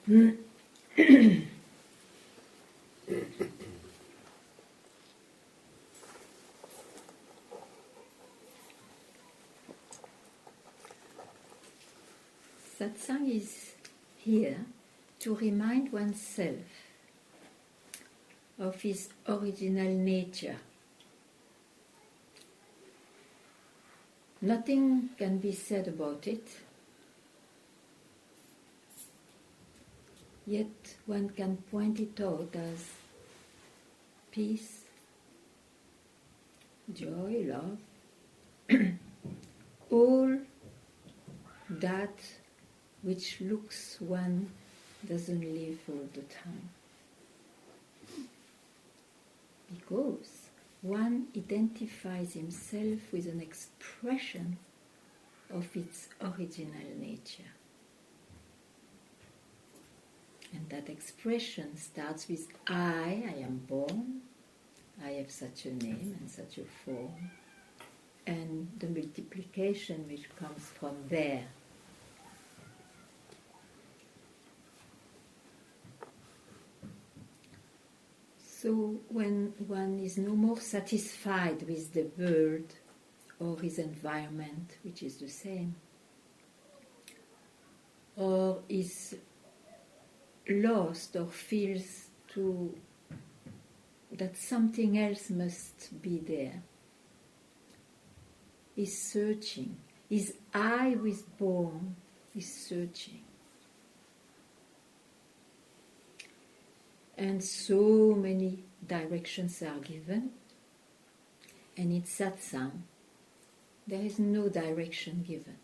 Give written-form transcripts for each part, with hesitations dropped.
Satsang is here to remind oneself of his original nature. Nothing can be said about it, yet one can point it out as peace, joy, love, all that which looks one doesn't live all the time. Because one identifies himself with an expression of its original nature. And that expression starts with I am born, I have such a name and such a form, and the multiplication which comes from there. So when one is no more satisfied with the world or his environment, which is the same, or is lost or feels that something else must be there, is searching. His I was born is searching. And so many directions are given, and in Satsang there is no direction given.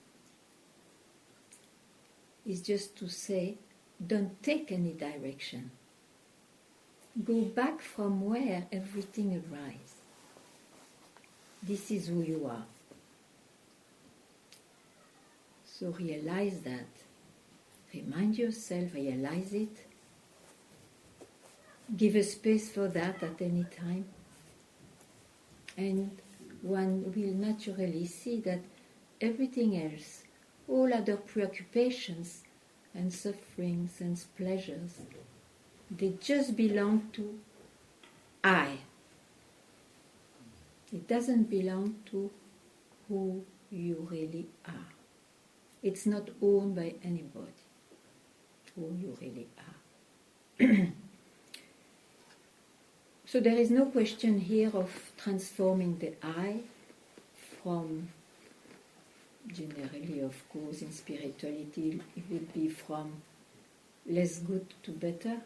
It's just to say, don't take any direction. Go back from where everything arises. This is who you are. So realize that. Remind yourself, realize it. Give a space for that at any time. And one will naturally see that everything else, all other preoccupations and sufferings and pleasures, they just belong to I. It doesn't belong to who you really are. It's not owned by anybody, who you really are. So there is no question here of transforming the I from, generally of course in spirituality it would be from less good to better.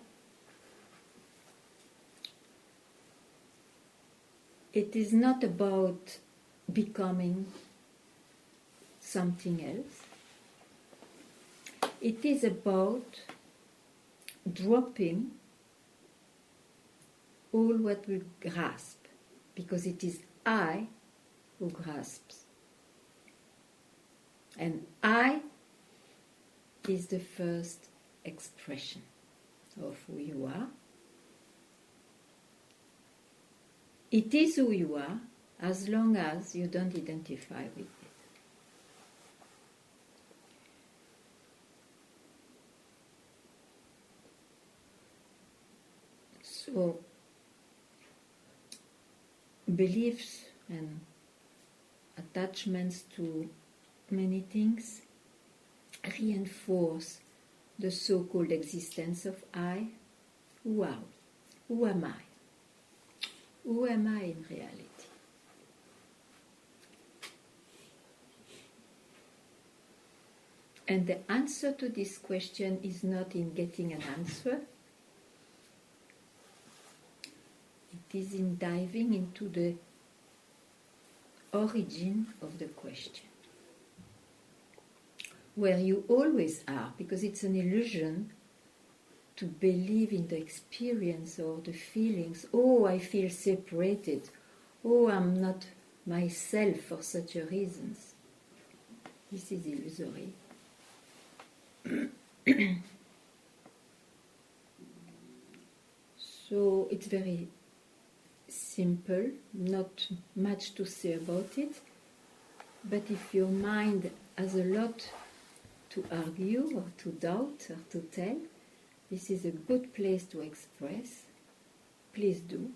It is not about becoming something else. It is about dropping all what we grasp, because it is I who grasps. And I is the first expression of who you are. It is who you are as long as you don't identify with it. So, beliefs and attachments to many things reinforce the so-called existence of I. Who am I? Who am I in reality? And the answer to this question is not in getting an answer. It is in diving into the origin of the question, where you always are, because it's an illusion to believe in the experience or the feelings. Oh, I feel separated. Oh, I'm not myself for such a reasons. This is illusory. So it's very simple, not much to say about it, but if your mind has a lot to argue or to doubt or to tell, This is a good place to express. Please do.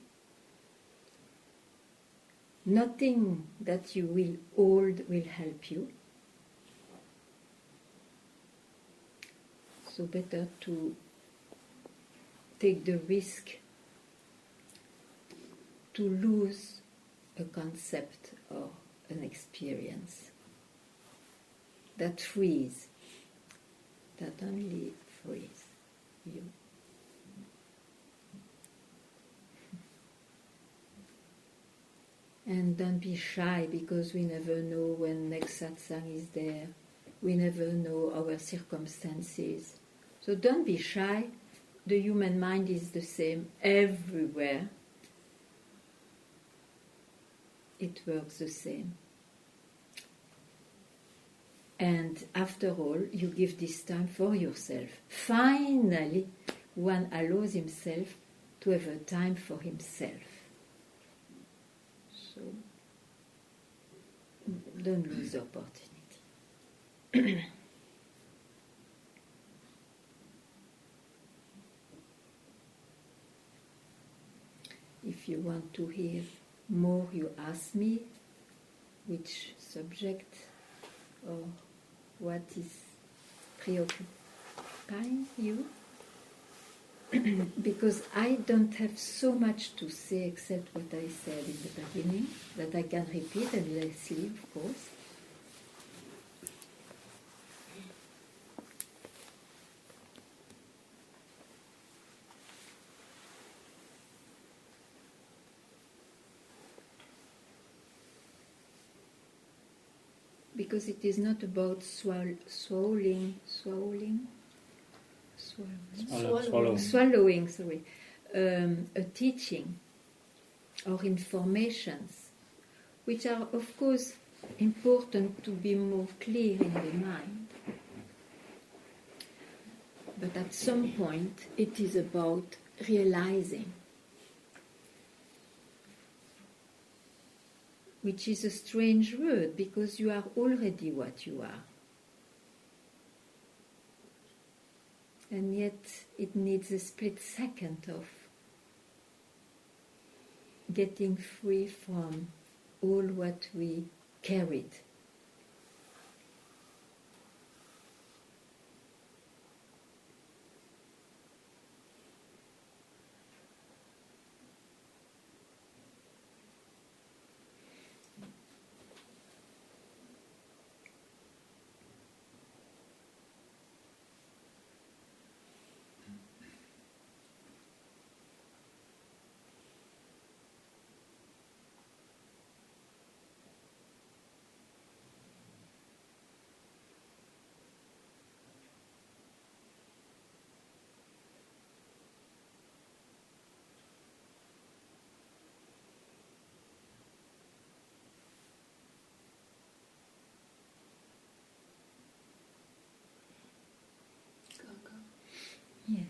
Nothing that you will hold will help you. So better to take the risk to lose a concept or an experience that frees, that only frees you. And don't be shy, because we never know when next satsang is there. We never know our circumstances. So don't be shy. The human mind is the same everywhere. It works the same. And after all, you give this time for yourself. Finally, one allows himself to have a time for himself. So, don't lose the opportunity. If you want to hear more, you ask me which subject or what is preoccupying you. Because I don't have so much to say except what I said in the beginning, that I can repeat endlessly, of course. Because it is not about swallowing, a teaching or informations, which are of course important to be more clear in the mind. But at some point it is about realizing, which is a strange word, because you are already what you are. And yet it needs a split second of getting free from all what we carried. Yes.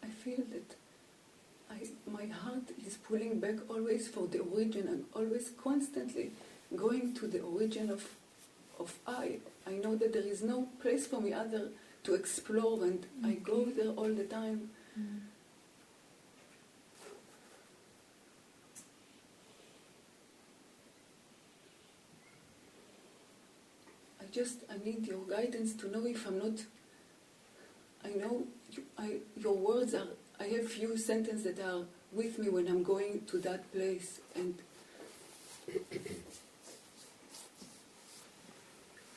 I feel that my heart is pulling back always for the origin, and always constantly going to the origin of I. I know that there is no place for me other to explore, and I go there all the time. I need your guidance to know if I'm not. I know your words are. I have few sentences that are with me when I'm going to that place, and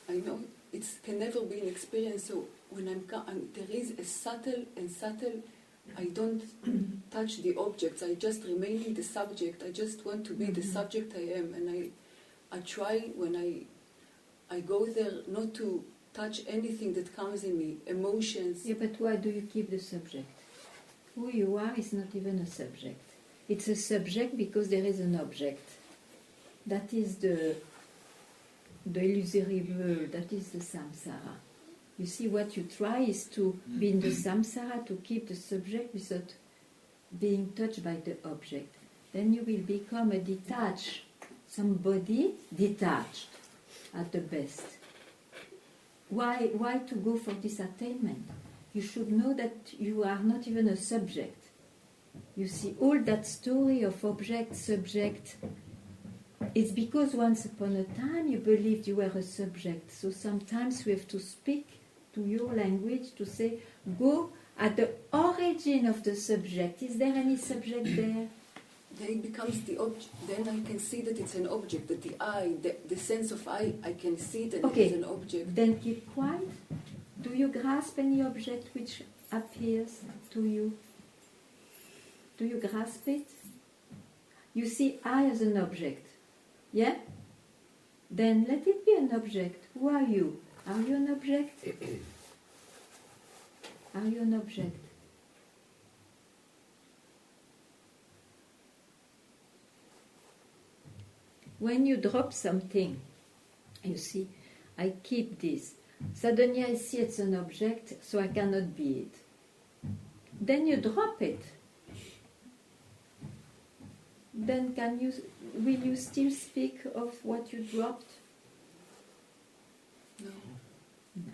I know it can never be an experience. So when there is a subtle. I don't touch the objects. I just remain in the subject. I just want to be the subject I am, and I try when I go there not to touch anything that comes in me, emotions. Yeah, but why do you keep the subject? Who you are is not even a subject. It's a subject because there is an object. That is the illusory world, that is the samsara. You see, what you try is to be in the samsara, to keep the subject without being touched by the object. Then you will become a detached somebody detached at the best. Why to go for this attainment? You should know that you are not even a subject. You see, all that story of object, subject, it's because once upon a time you believed you were a subject. So sometimes we have to speak to your language to say, go at the origin of the subject. Is there any subject there? Then it becomes the object. Then I can see that it's an object, that the I, the sense of I can see that it is an object. Then keep quiet. Do you grasp any object which appears to you? Do you grasp it? You see I as an object. Yeah? Then let it be an object. Who are you? Are you an object? Are you an object? When you drop something, you see, I keep this. Suddenly I see it's an object, so I cannot be it. Then you drop it. Then will you still speak of what you dropped? No. No.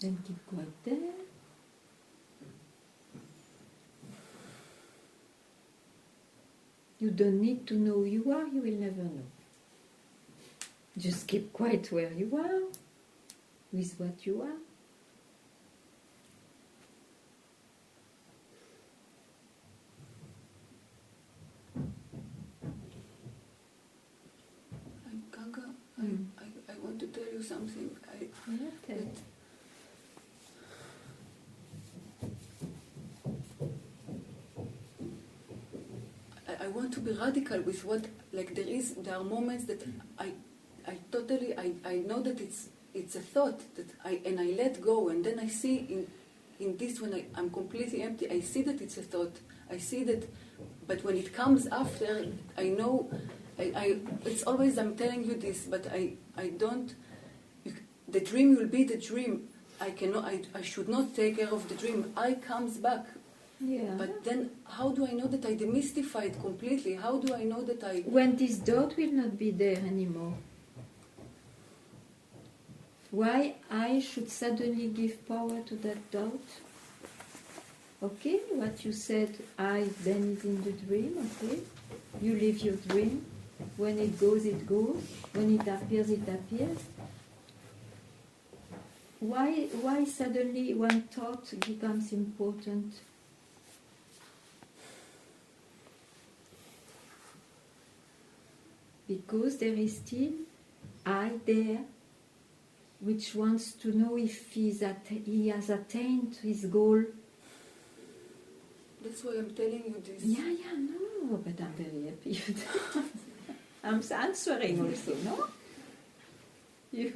Then keep quiet there. You don't need to know who you are, you will never know. Just keep quiet where you are, with what you are. Ganga, I want to tell you something. I want to be radical with what, like there are moments that I know that it's a thought that I let go, and then I see in this when I'm completely empty, I see that it's a thought. I see that, but when it comes after, I know. It's always I'm telling you this, but I don't. The dream will be the dream. I should not take care of the dream. I comes back. Yeah. But then, how do I know that I demystify it completely? How do I know that I... When this doubt will not be there anymore. Why I should suddenly give power to that doubt? Okay, what you said, I then is in the dream, okay? You live your dream. When it goes, it goes. When it appears, it appears. Why suddenly one thought becomes important? Because there is still I there, which wants to know if he has attained his goal. That's why I'm telling you this. Yeah, no, but I'm very happy. I'm answering also, no? You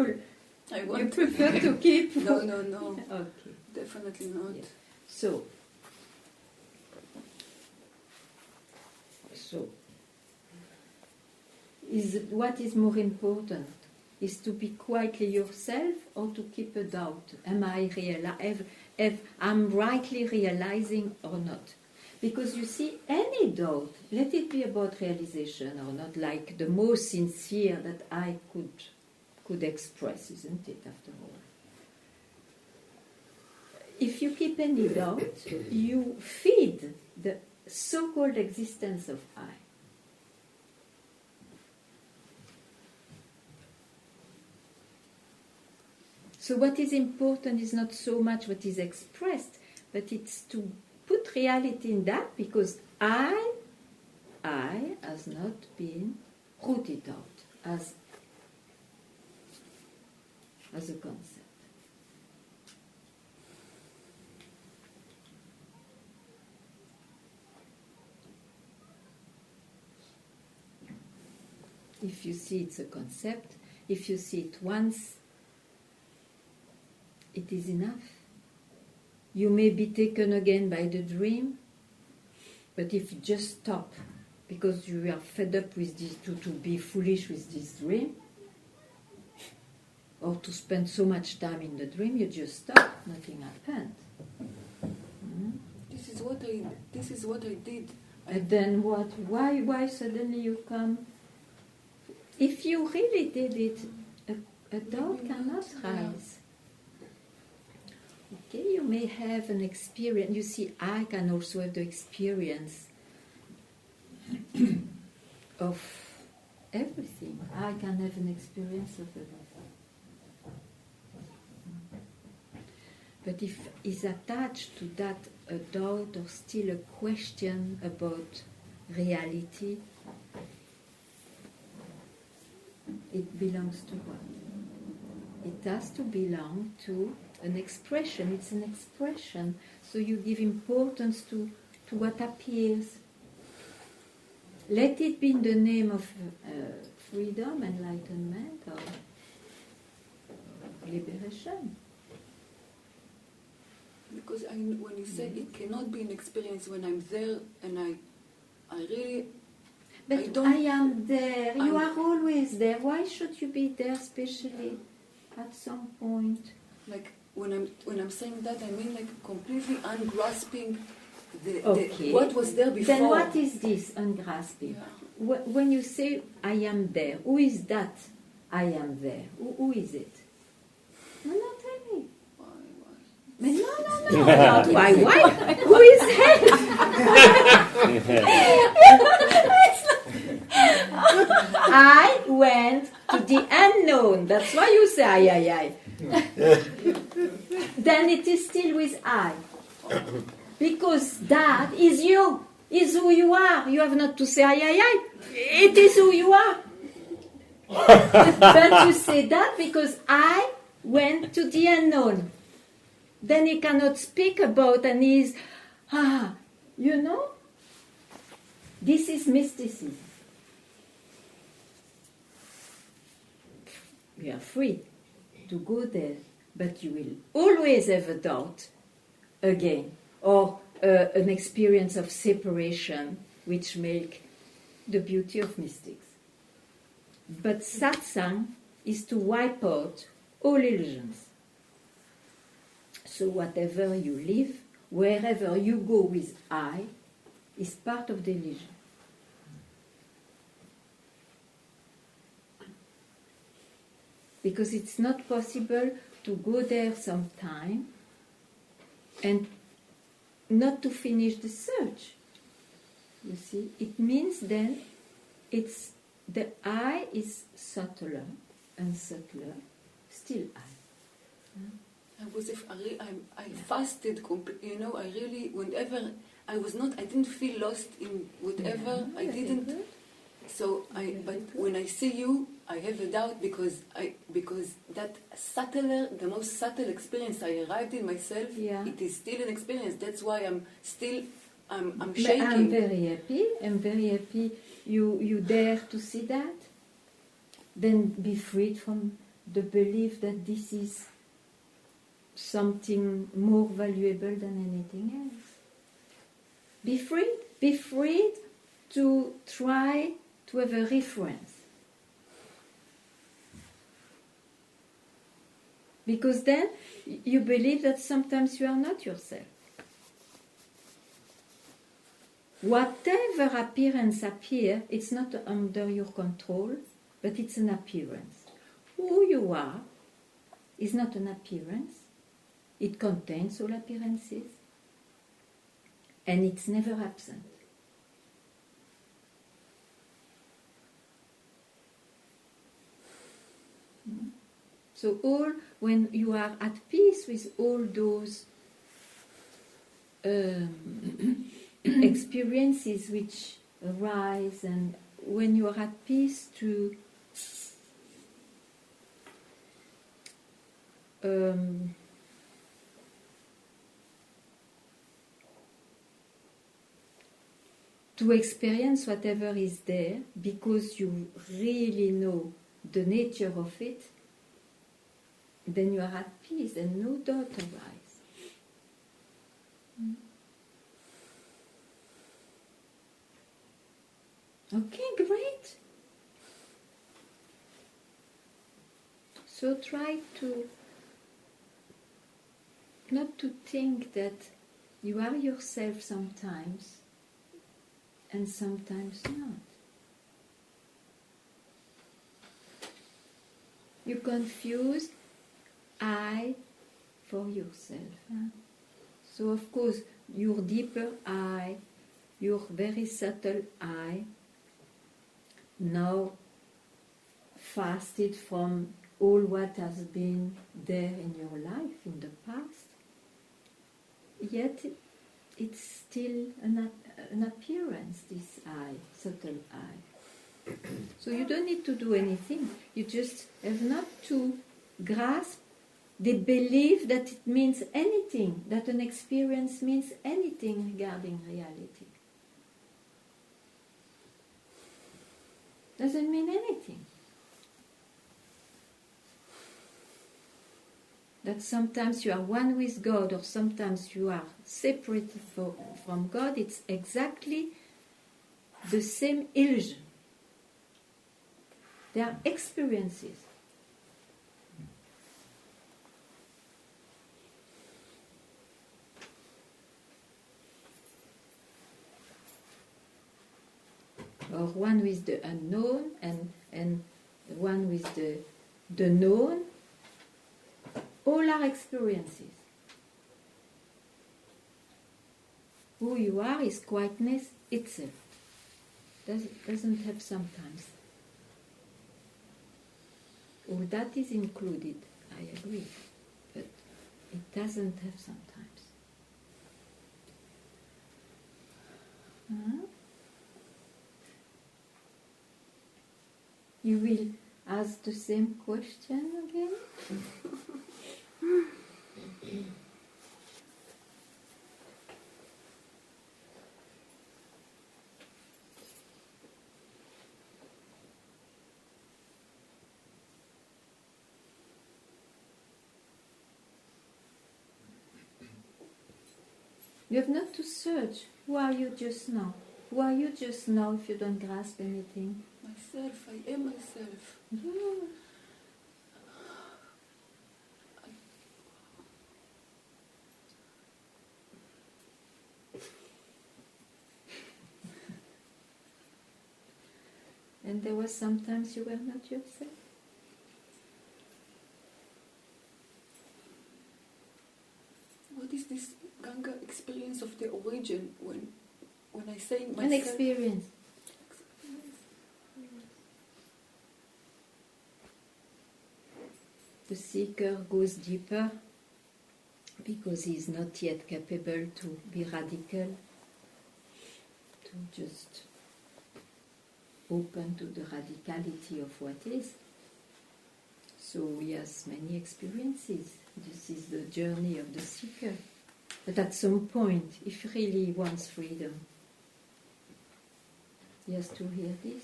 prefer to keep... No. Okay. Definitely not. Yeah. So, what is more important? Is to be quietly yourself or to keep a doubt? Am I I'm rightly realizing or not? Because you see, any doubt, let it be about realization or not, like the most sincere that I could express, isn't it, after all? If you keep any doubt, you feed the so-called existence of I. So what is important is not so much what is expressed, but it's to put reality in that, because I has not been rooted out as a concept. If you see it's a concept, if you see it once, it is enough. You may be taken again by the dream, but if you just stop, because you are fed up with this, to be foolish with this dream, or to spend so much time in the dream, you just stop, nothing happened. This is what I did. And then what? Why suddenly you come? If you really did it, a doubt cannot rise. Okay, you may have an experience. You see, I can also have the experience of everything. I can have an experience of everything. But if is attached to that a doubt or still a question about reality, it belongs to what? It has to belong to an expression. It's an expression. So you give importance to what appears. Let it be in the name of freedom, enlightenment, or liberation. Because when you said it cannot be an experience when I'm there and I really... But I am there. You are always there. Why should you be there, especially at some point? Like when I'm saying that, I mean like completely ungrasping the what was there before. Then what is this ungrasping? Yeah. When you say I am there, who is that I am there? Who is it? No, tell me. Why? No, not why. Who is it? I went to the unknown. That's why you say I. Then it is still with I. Because that is you, is who you are. You have not to say I. It is who you are. But you say that because I went to the unknown. Then he cannot speak about and he's, this is mysticism. You are free to go there, but you will always have a doubt again, or an experience of separation, which make the beauty of mystics. But satsang is to wipe out all illusions. So whatever you live, wherever you go with I, is part of the illusion. Because it's not possible to go there sometime and not to finish the search. You see, it means then it's the I is subtler and subtler, still I. I fasted, I really, whenever I didn't feel lost in whatever, I didn't. Good. So but when I see you, I have a doubt because that subtler, the most subtle experience I arrived in myself, it is still an experience. That's why I'm shaking. I'm very happy. You dare to see that. Then be freed from the belief that this is something more valuable than anything else. Be free to try to have a reference. Because then you believe that sometimes you are not yourself. Whatever appearance appears, it's not under your control, but it's an appearance. Who you are is not an appearance. It contains all appearances, and it's never absent. So when you are at peace with all those experiences which arise, and when you are at peace to experience whatever is there, because you really know the nature of it, then you are at peace and no doubt arises. Okay, great. So try to not to think that you are yourself sometimes and sometimes not. You confuse I for yourself. Huh? So of course, your deeper I, your very subtle I, now fasted from all what has been there in your life in the past, yet it's still an appearance, this I, subtle I. So you don't need to do anything. You just have not to grasp the belief that it means anything, that an experience means anything regarding reality. Doesn't mean anything. That sometimes you are one with God or sometimes you are separated from God, it's exactly the same illusion. They are experiences. Or one with the unknown and one with the known. All are experiences. Who you are is quietness itself. Doesn't have sometimes. All that is included, I agree, but it doesn't have sometimes. You will ask the same question again? You have not to search. Who are you just now? Who are you just now if you don't grasp anything? Myself, I am myself. Yeah. And there was sometimes you were not yourself. What is this Ganga experience of the origin when I say myself? An experience. The seeker goes deeper because he is not yet capable to be radical, to just open to the radicality of what is. So he has many experiences. This is the journey of the seeker. But at some point, if really he wants freedom, he has to hear this.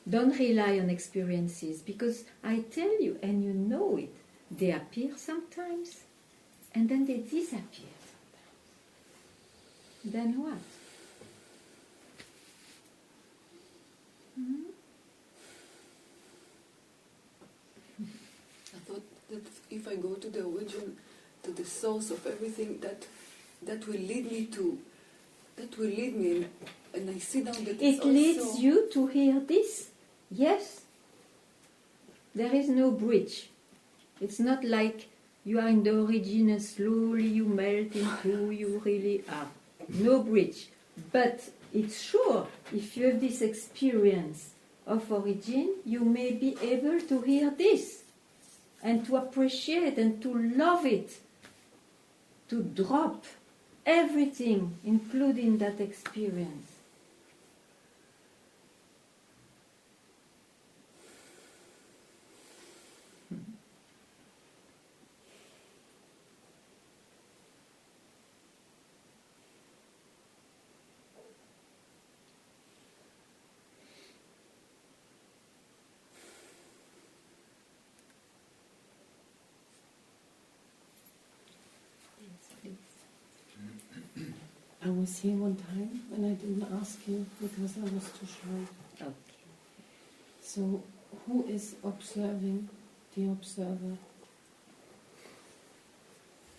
Don't rely on experiences, because I tell you, and you know it, they appear sometimes, and then they disappear sometimes. Then what? I thought that if I go to the origin, to the source of everything, that will lead me, and I see down that It leads you to hear this. Yes. There is no bridge. It's not like you are in the origin and slowly you melt into who you really are. No bridge. But it's sure, if you have this experience of origin, you may be able to hear this and to appreciate and to love it, to drop everything, including that experience. I was here one time and I didn't ask you because I was too shy. Okay. So, who is observing the observer?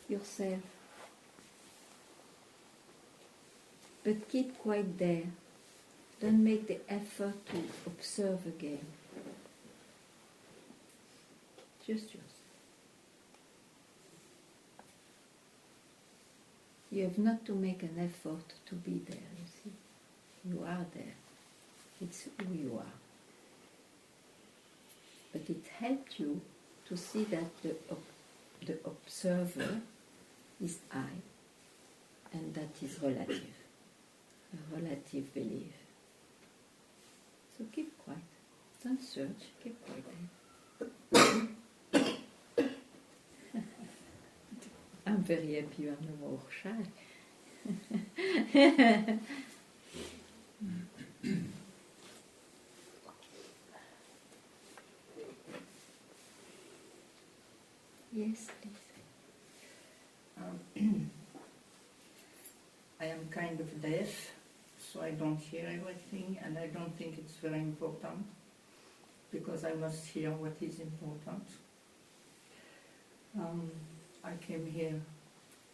Yourself. But keep quite there. Don't make the effort to observe again. Just yours. You have not to make an effort to be there, you see. You are there. It's who you are. But it helped you to see that the observer is I, and that is relative, a relative belief. So keep quiet. Don't search, keep quiet. I'm very happy you are no more shy. Yes, please. I am kind of deaf, so I don't hear everything, and I don't think it's very important, because I must hear what is important. I came here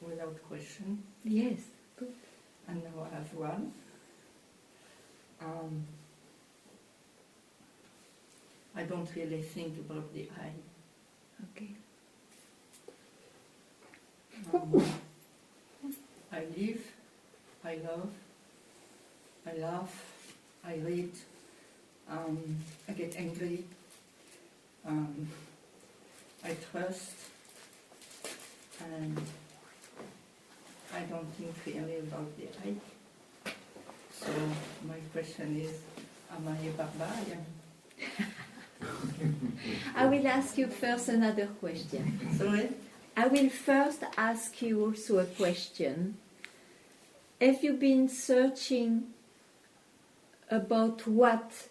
without question, Yes, good. and now I have one. I don't really think about the I. Okay. I live, I love, I laugh, I read, I get angry, I trust, and I don't think really about the I. So my question is, am I a barbarian? I will ask you first another question. Sorry? I will first ask you also a question. Have you been searching about what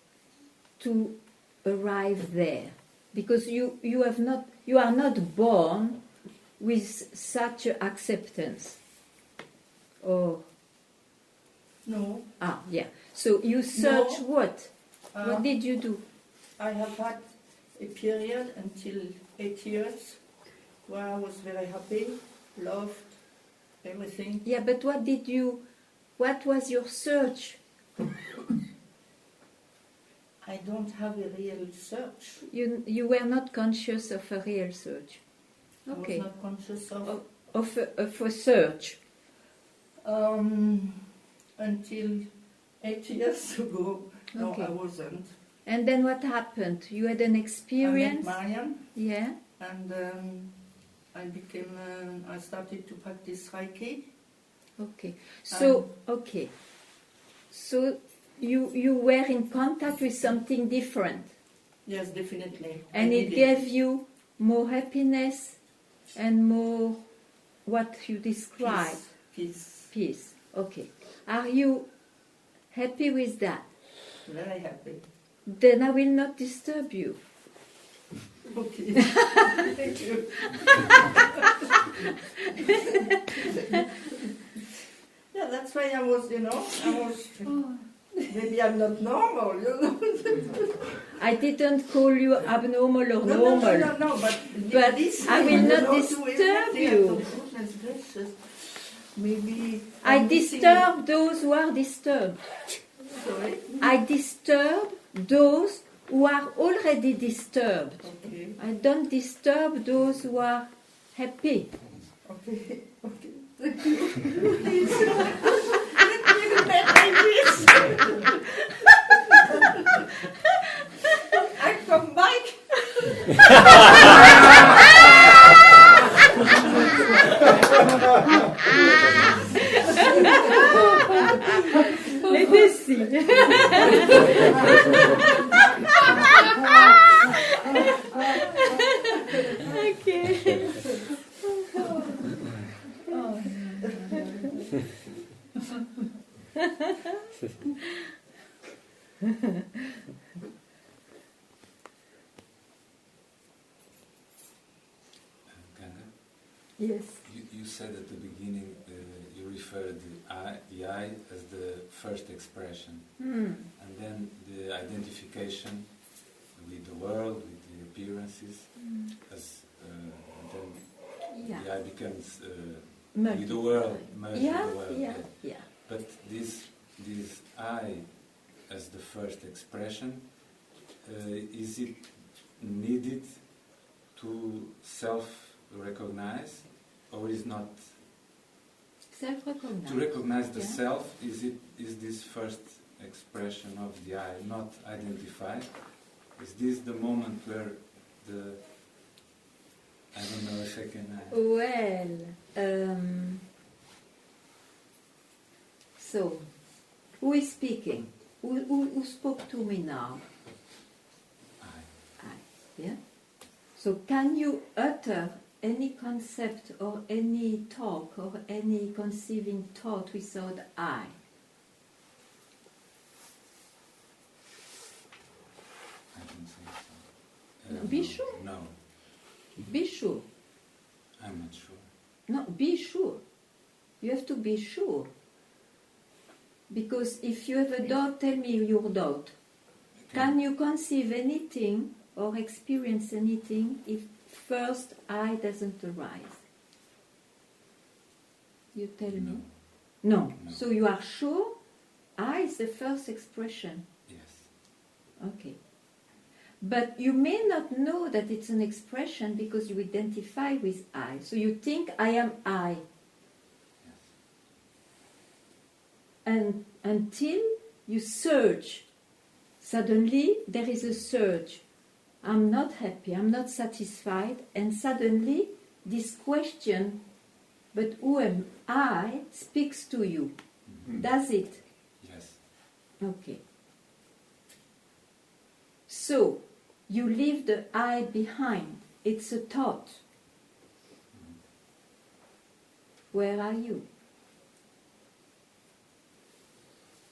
to arrive there? Because you are not born with such acceptance. Oh. No. Yeah. So you search No. what? What did you do? I have had a period until 8 years where I was very happy, loved, everything. Yeah, but what was your search? I don't have a real search. You were not conscious of a real search. Okay. I was not conscious of Of a search. until 8 years ago. No, Okay. I wasn't. And then what happened? You had an experience? I met Mariam, Yeah. and I started to practice Reiki. Okay. So you were in contact with something different, Yes, definitely. and I it did gave you more happiness and more what you describe. Peace. Peace. Okay. Are you happy with that? Very happy. Then I will not disturb you. Okay. Thank you. Yeah, that's why I was, maybe I'm not normal, I didn't call you abnormal or normal. No, but this I will not to disturb everything. you. Goodness gracious. Maybe I I'm missing- disturb those who are disturbed. Sorry? I disturb those who are already disturbed. Okay. I don't disturb those who are happy. Okay. Please. Let me remain like this. I come back. Les décis. Okay. Ganga, Yes. you said at the beginning you referred the I as the first expression, and then the identification with the world, with the appearances, as and then Yeah. the I becomes with the Multiply. world, merged with Yeah, the world. yeah, yeah. But this I as the first expression, is it needed to self-recognize, or is not? Self-recognize. To recognize the Yeah. self, is this first expression of the I not identified? Is this the moment where the, I don't know if I can... Well, so, who is speaking? Who spoke to me now? I. I, yeah? So can you utter any concept or any talk or any conceiving thought without I? I don't think so. No, be sure. No, Be sure. I'm not sure. No, be sure. You have to be sure. Because if you have a doubt, tell me your doubt. Can you conceive anything or experience anything if first I doesn't arise? You tell me. No. No. So you are sure I is the first expression. Yes. Okay. But you may not know that it's an expression because you identify with I. So you think I am I. Yes. And until you search, suddenly there is a search. I'm not happy, I'm not satisfied, and suddenly this question, but who am I, speaks to you. Does it? Yes. Okay. So, you leave the I behind. It's a thought. Where are you?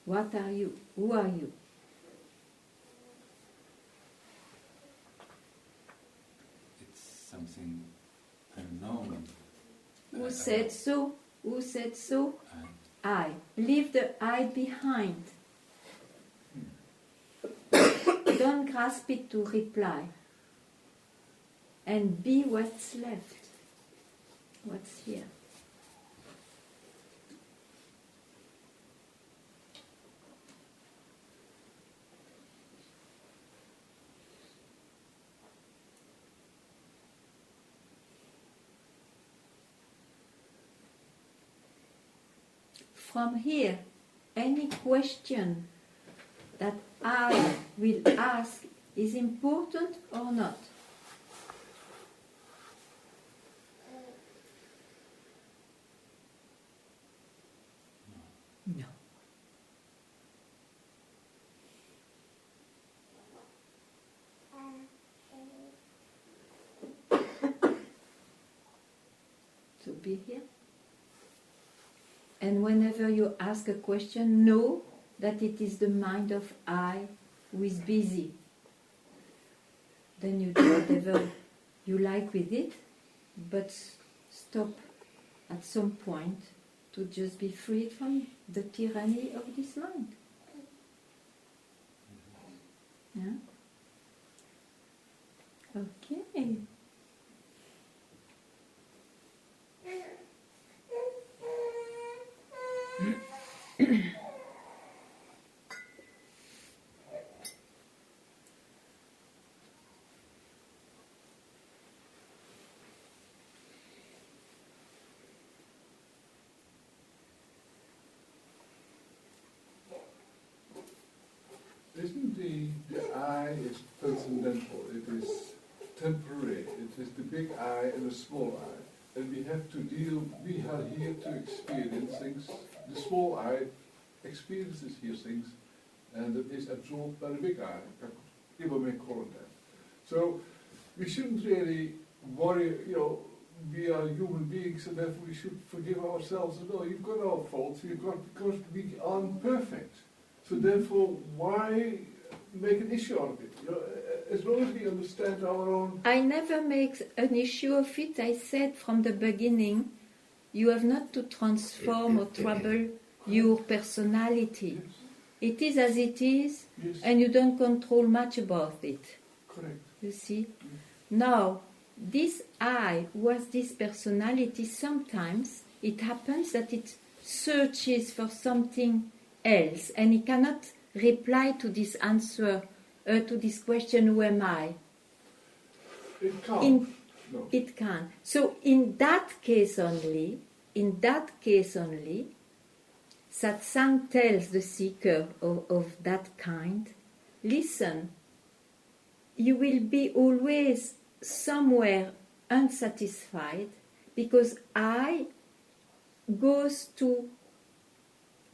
What are you? Who are you? It's something unknown. Who said so? Who said so? I. I. Leave the I behind. Don't grasp it to reply. And be what's left. What's here. From here, any question that I will ask is important or not? No. So be here. And whenever you ask a question, know that it is the mind of I who is busy. Then you do whatever you like with it, but stop at some point to just be freed from the tyranny of this mind. Yeah? Okay. Isn't the I is transcendental, it is temporary, it is the big I and the small I. And we have to deal, we are here to experience things. The small I experiences here things, and it is absorbed by the big I. People may call it that. So we shouldn't really worry, we are human beings, and therefore we should forgive ourselves as well. You've got our faults, because we aren't perfect. So therefore, why make an issue out of it? As long as we understand our own... I never make an issue of it. I said from the beginning, you have not to transform or trouble your personality. Yes, It is as it is, yes, and you don't control much about it. correct. You see? Now, this I, who has this personality, sometimes it happens that it searches for something else, and he cannot reply to this answer, to this question, who am I? It can't. No. It can. So in that case only, Satsang tells the seeker of that kind, listen, you will be always somewhere unsatisfied because I goes to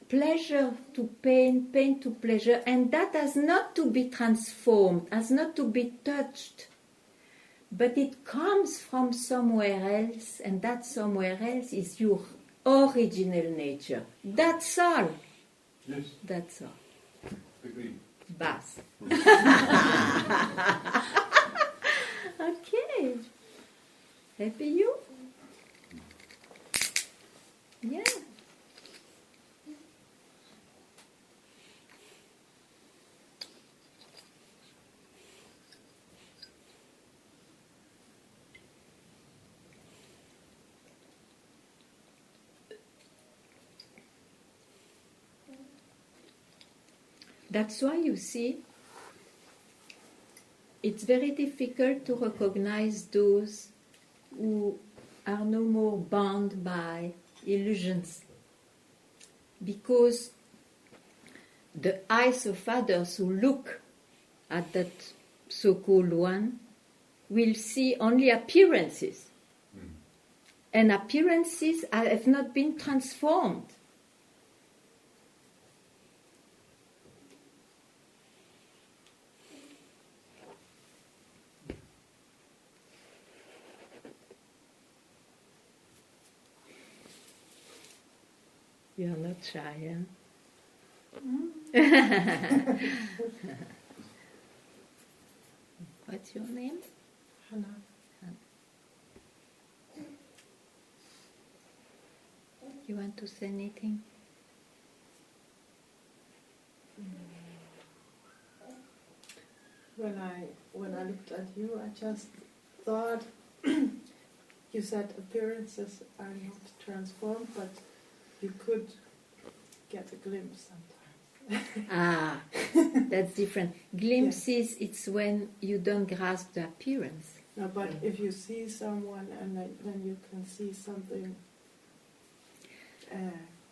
pleasure to pain, pain to pleasure, and that has not to be transformed, has not to be touched. But it comes from somewhere else, and that somewhere else is your original nature. That's all. Yes, That's all. agree. Bas. Okay. Happy you? Yeah. That's why you see, it's very difficult to recognize those who are no more bound by illusions. Because the eyes of others who look at that so-called one will see only appearances. And appearances have not been transformed. You're not shy, huh? What's your name? Hannah. You want to say anything? When I looked at you, I just thought you said appearances are not transformed, but you could get a glimpse sometimes. Ah, that's different. Glimpses, it's when you don't grasp the appearance. No, but if you see someone and then you can see something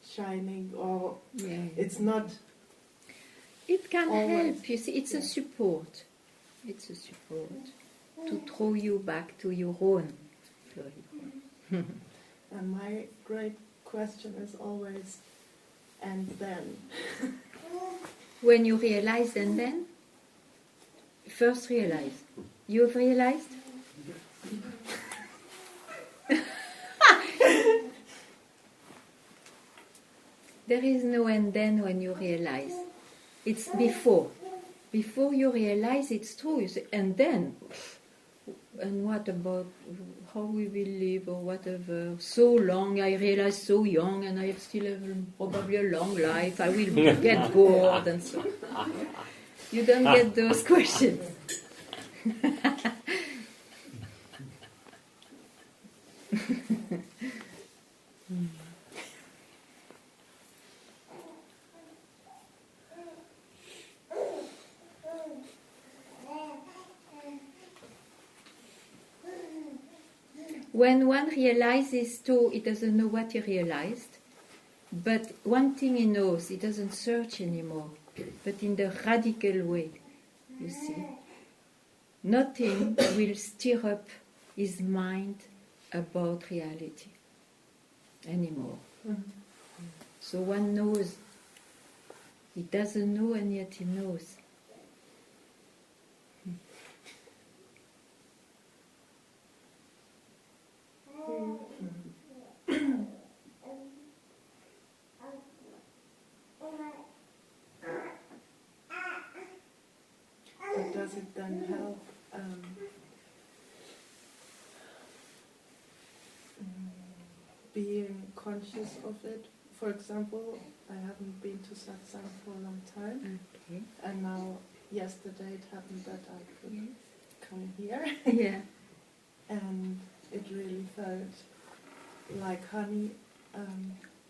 shining, or Yeah. it's not. It can Always. help, you see, it's a support. It's a support to throw you back to your own. And my great question is always, and then. When you realize, and then? First realize. You've realized? There is no and then when you realize. It's before. Before you realize it's true. You say, and then? And what about how we will live or whatever? So long, I realize so young, and I still have probably a long life. I will get bored and so. You don't get those questions. When one realizes too, he doesn't know what he realized, but one thing he knows, he doesn't search anymore, but in the radical way, you see. Nothing will stir up his mind about reality anymore. So one knows, he doesn't know and yet he knows. But does it then help being conscious of it? For example, I haven't been to Satsang for a long time, Okay. and now yesterday it happened that I could come here, Yeah. and it really felt like honey.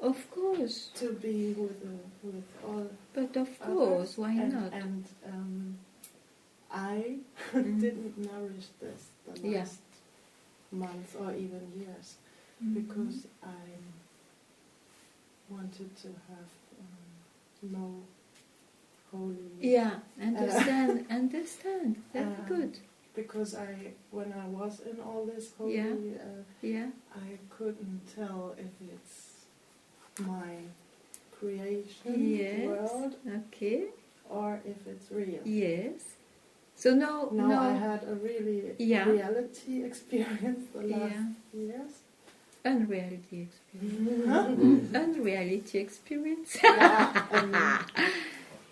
Of course. to be with all But of others. course, why and, not? And I Mm. didn't nourish this the Yeah. last months or even years Mhm. because I wanted to have no holy. Yeah, understand. That's good. Because when I was in all this holy, Yeah. I couldn't tell if it's my creation Yes. world Okay. or if it's real. Yes. So Now I had a really Yeah. reality experience the last Yeah. years. Unreality experience. Huh? Unreality experience. Yeah,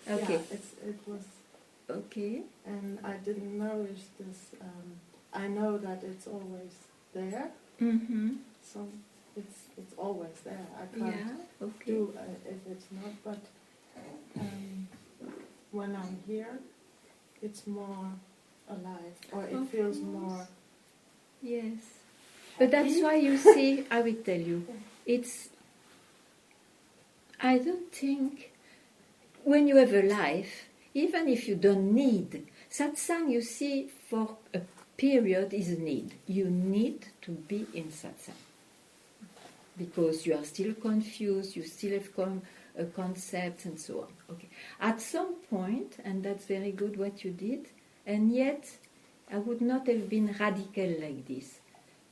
Okay. yeah, it was, Okay. and I didn't nourish this. I know that it's always there, Mm-hmm. so it's always there. I can't Yeah. Okay. do if it's not. But when I'm here, it's more alive, or it Of feels course. more. Yes. But that's why you see, I will tell you, it's, I don't think, when you have a life, even if you don't need, satsang, you see, for a period is a need. You need to be in satsang. Because you are still confused, you still have a concept and so on. Okay. At some point, and that's very good what you did, and yet I would not have been radical like this.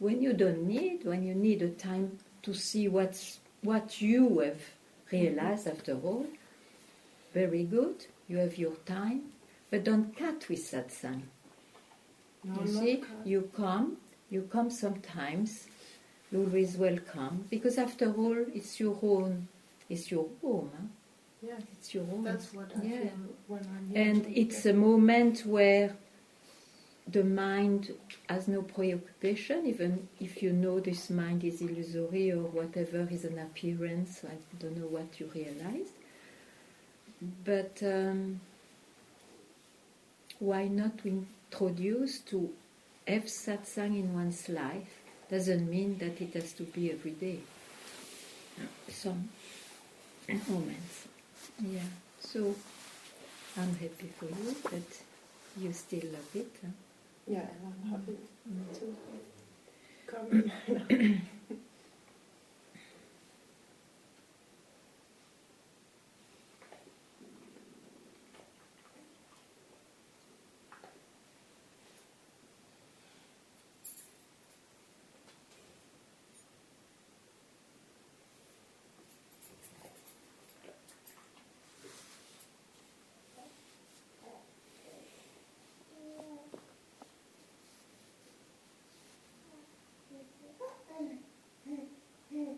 When you don't need, when you need a time to see what you have realized after all, very good, you have your time, but don't cut with satsang. No, You not see, kind. you come sometimes, you're always welcome, because after all, it's your home, huh? Yeah, It's your home. that's what I Yeah. feel when I'm here. And it's a moment where the mind has no preoccupation, even if you know this mind is illusory or whatever is an appearance. I don't know what you realized. But why not introduce to have satsang in one's life? Doesn't mean that it has to be every day. Some moments. Yeah. So I'm happy for you that you still love it. Huh? Yeah, and I'm happy to come in. Yeah.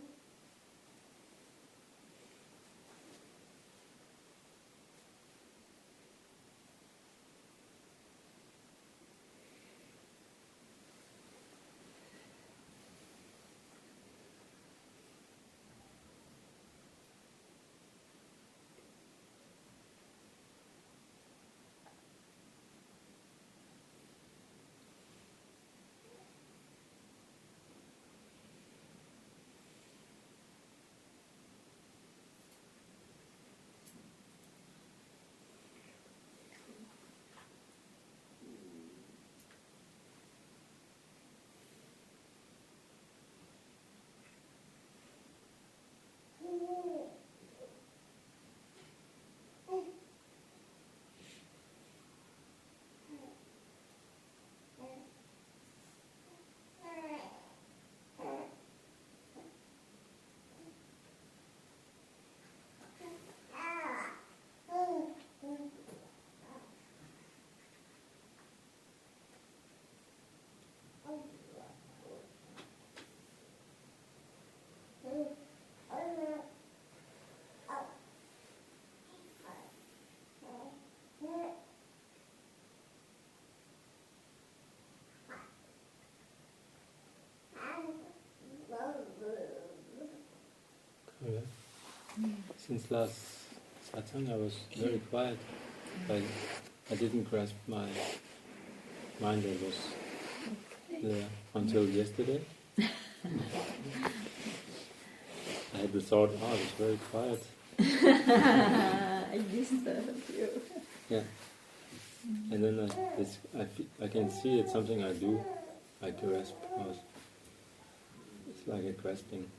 Since last satsang, I was very quiet. I didn't grasp my mind that was there until yesterday. I had the thought, oh, it's very quiet. I disturbed you. Yeah. And then I can see it's something I do, I grasp. It's like a grasping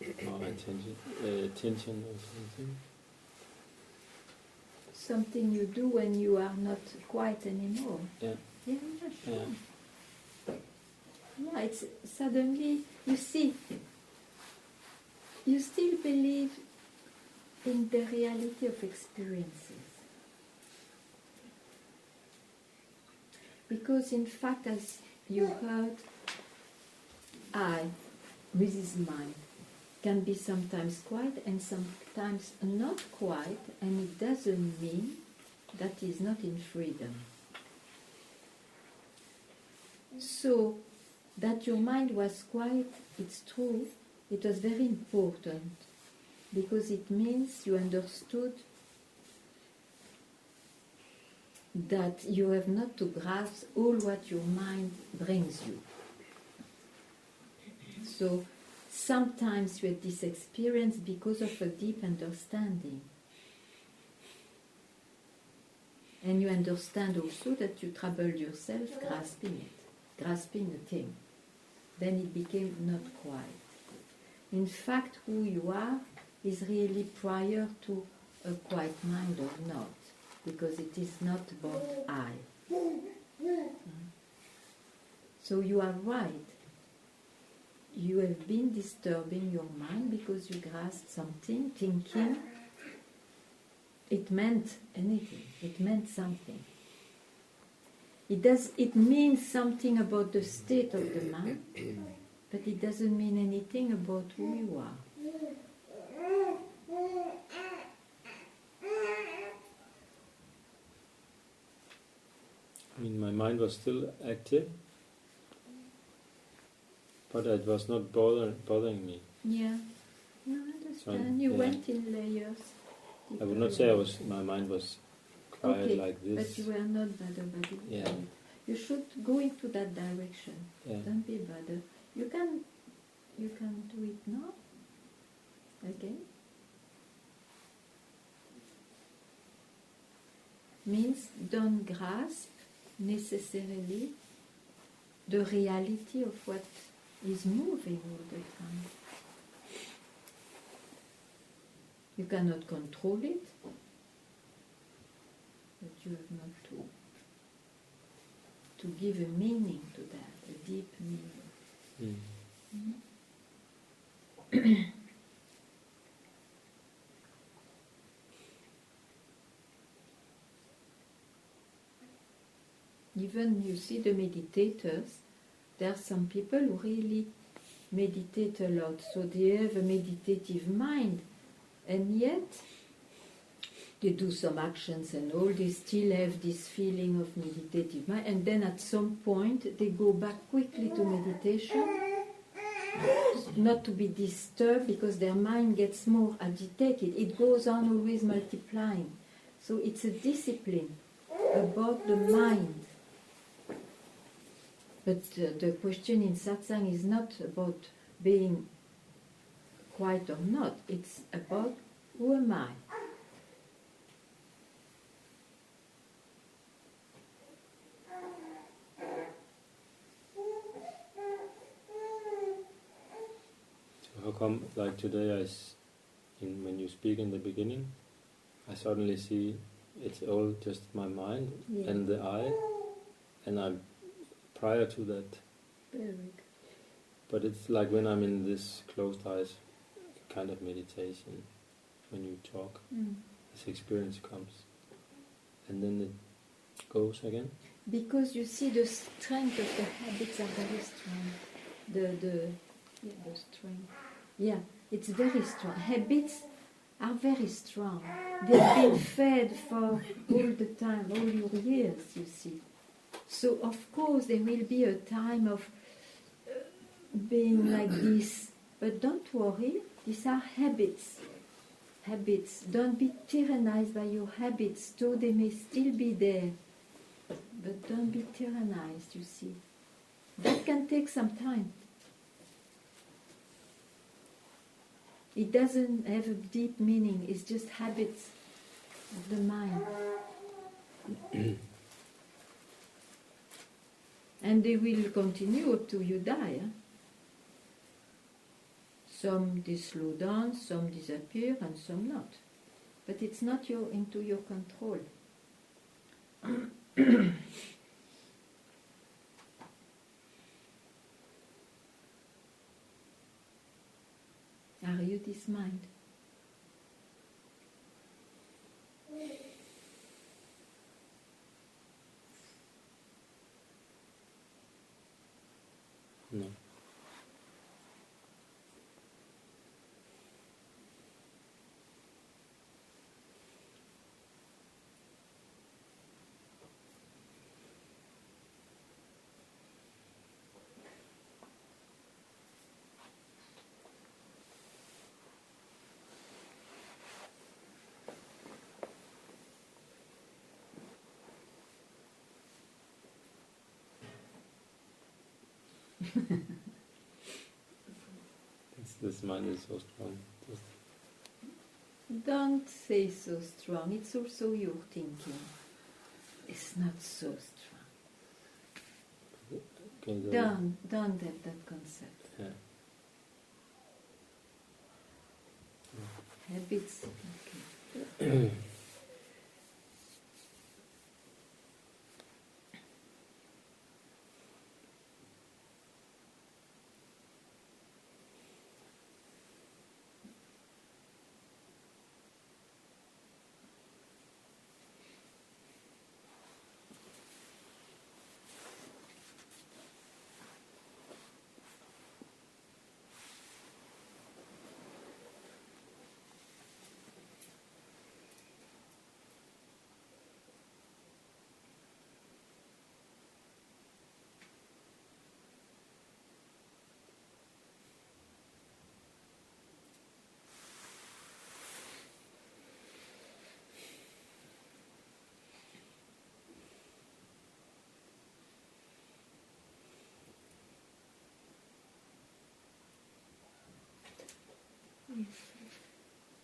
or attention or something. Something you do when you are not quiet anymore. Yeah. Yeah, sure. Yeah. Yeah, it's suddenly, you see, you still believe in the reality of experiences. Because in fact, as you heard, I, with his mind, can be sometimes quiet and sometimes not quiet, and it doesn't mean that he's not in freedom. So, that your mind was quiet, it's true, it was very important, because it means you understood that you have not to grasp all what your mind brings you. So sometimes you have this experience because of a deep understanding. And you understand also that you troubled yourself grasping it, grasping a thing. Then it became not quiet. In fact, who you are is really prior to a quiet mind or not, because it is not about I. So you are right. You have been disturbing your mind because you grasped something, thinking it meant anything, it meant something. It means something about the state of the mind, but it doesn't mean anything about who you are. I mean, my mind was still active, but it was not bothering me. Yeah, no, I understand. So, you yeah. went in layers. I would not say my mind was quiet okay, like this. but you were not bothered. Yeah. You should go into that direction. Yeah. Don't be bothered. You can do it now. Again. Means don't grasp necessarily the reality of what is moving all the time. You cannot control it, but you have not to give a meaning to that, a deep meaning. Even you see the meditators, there are some people who really meditate a lot, so they have a meditative mind, and yet they do some actions and all, they still have this feeling of meditative mind, and then at some point they go back quickly to meditation, not to be disturbed because their mind gets more agitated. It goes on always multiplying. So it's a discipline about the mind. But the question in Satsang is not about being quiet or not, it's about who am I? So how come, like today, when you speak in the beginning, I suddenly see it's all just my mind and the I, and I'm prior to that. Very good. But it's like when I'm in this closed eyes kind of meditation, when you talk, this experience comes, and then it goes again. Because you see the strength of the habits are very strong. The strength. Yeah, it's very strong. Habits are very strong. They've been fed for all the time, all your years, you see. So of course there will be a time of being like this. But don't worry, these are habits. Habits. Don't be tyrannized by your habits, though they may still be there. But don't be tyrannized, you see. That can take some time. It doesn't have a deep meaning, it's just habits of the mind. And they will continue up to you die. Some they slow down, some disappear, and some not. But it's not into your control. Are you this mind? No. This mind is so strong. Don't say so strong, it's also your thinking. It's not so strong. Don't have that concept. Yeah. Habits. Okay.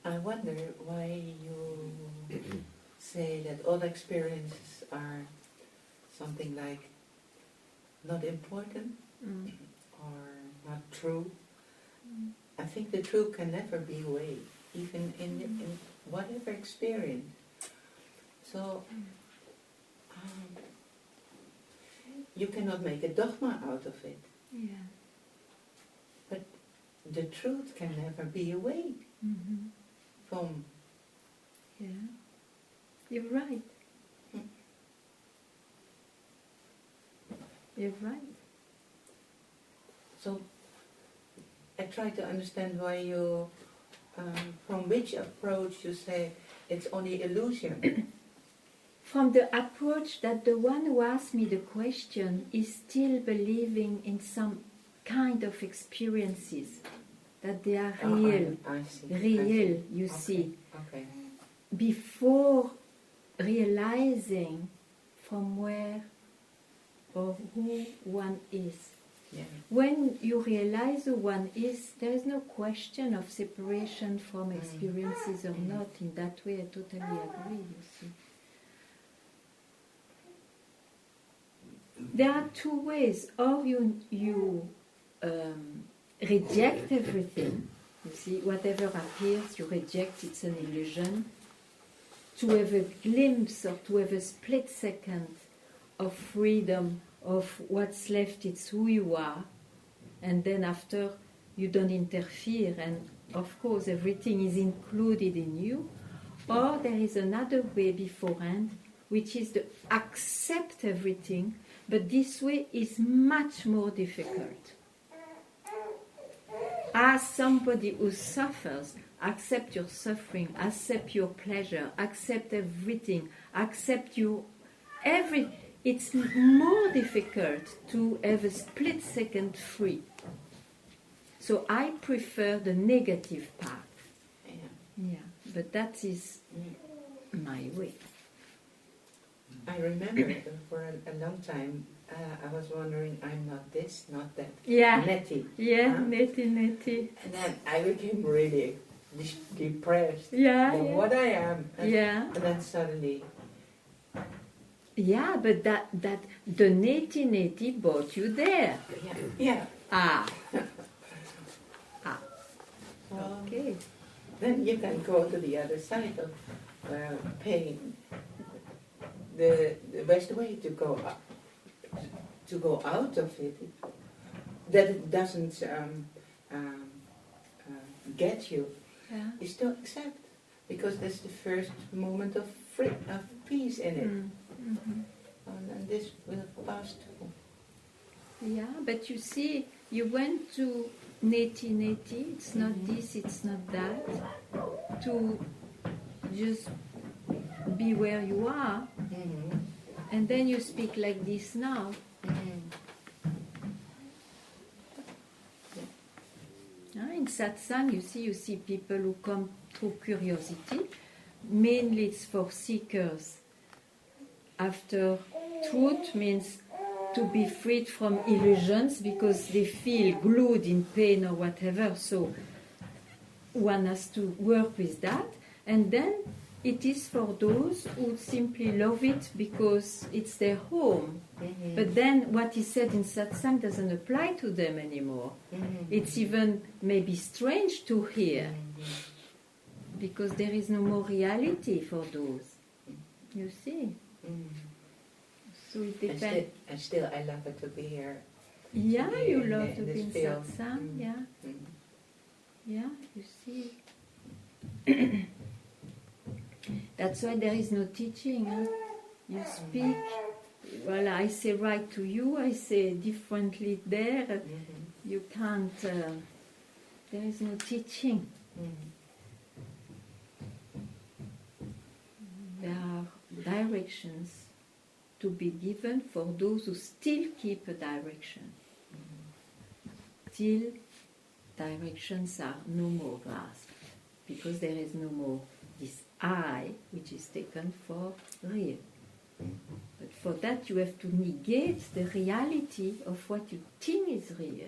I wonder why you say that all experiences are something like not important or not true. I think the truth can never be away, even in whatever experience. So you cannot make a dogma out of it. Yeah. But the truth can never be away from. Yeah. You're right. You're right. So I try to understand why you, from which approach you say it's only illusion. From the approach that the one who asked me the question is still believing in some kind of experiences, that they are real, I see. real, you Okay. see, Okay. before realizing from where or who one is. Yeah. When you realize who one is, there is no question of separation from experiences or not. In that way, I totally agree, you see. There are two ways. Or you reject everything. You see, whatever appears, you reject, it's an illusion. To have a glimpse or to have a split second of freedom, of what's left, it's who you are. And then after, you don't interfere. And of course, everything is included in you. Or there is another way beforehand, which is to accept everything. But this way is much more difficult. As somebody who suffers, accept your suffering, accept your pleasure, accept everything, accept you every. It's more difficult to have a split second free. So I prefer the negative path. Yeah, but that is my way. I remember for a long time I was wondering, I'm not this, not that. Yeah. Netty. Yeah, Huh? netty. And then I became really depressed. Yeah, Than yeah. what I am. And, Yeah. and then suddenly, Yeah, but that the netty brought you there. yeah. Ah, Well, okay. then you can go to the other side of pain. The best way to go out of it, that it doesn't get you, Yeah. is to accept, because that's the first moment of peace in it. Mhm. And this will pass too. Yeah, but you see, you went to netty, it's not this, it's not that, to just be where you are, Mm-hmm. and then you speak like this now. In Satsang, you see people who come through curiosity. Mainly it's for seekers. After truth means to be freed from illusions because they feel glued in pain or whatever. So one has to work with that. And then it is for those who simply love it because it's their home. Mm-hmm. But then what is said in Satsang doesn't apply to them anymore. Mm-hmm. It's even maybe strange to hear Mm-hmm. because there is no more reality for those. You see? Mm-hmm. So it And depends. still, I love it to be here. Yeah, be you in love the- to in be this in field. Satsang. Mm. Yeah, Mm. yeah, you see. That's why there is no teaching. Huh? You speak. Well, I say right to you, I say differently there. Mm-hmm. You can't. There is no teaching. Mm-hmm. There are directions to be given for those who still keep a direction. Till directions are no more grasped, because there is no more this I, which is taken for real. But for that you have to negate the reality of what you think is real.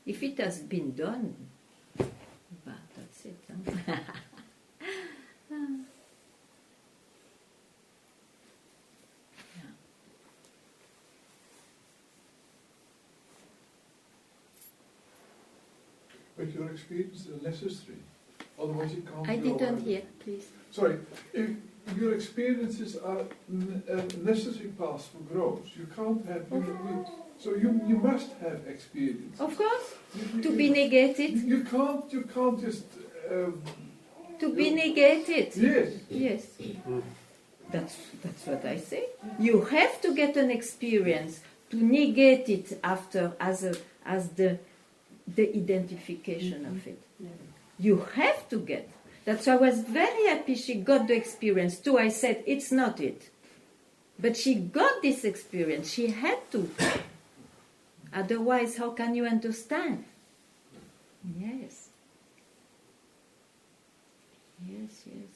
If it has been done, but that's it. Huh? But your experience is necessary. Otherwise you can't I grow didn't out. hear, please. Sorry, if your experiences are a necessary path for growth. You can't have, so you must have experience. Of course, You- to you- be negated. You can't just, To be negated. yes. Yes. That's what I say. You have to get an experience to negate it after as the identification of it. You have to get. That's why I was very happy she got the experience too. I said it's not it. But she got this experience. She had to. Otherwise, how can you understand? Yes. Yes, yes.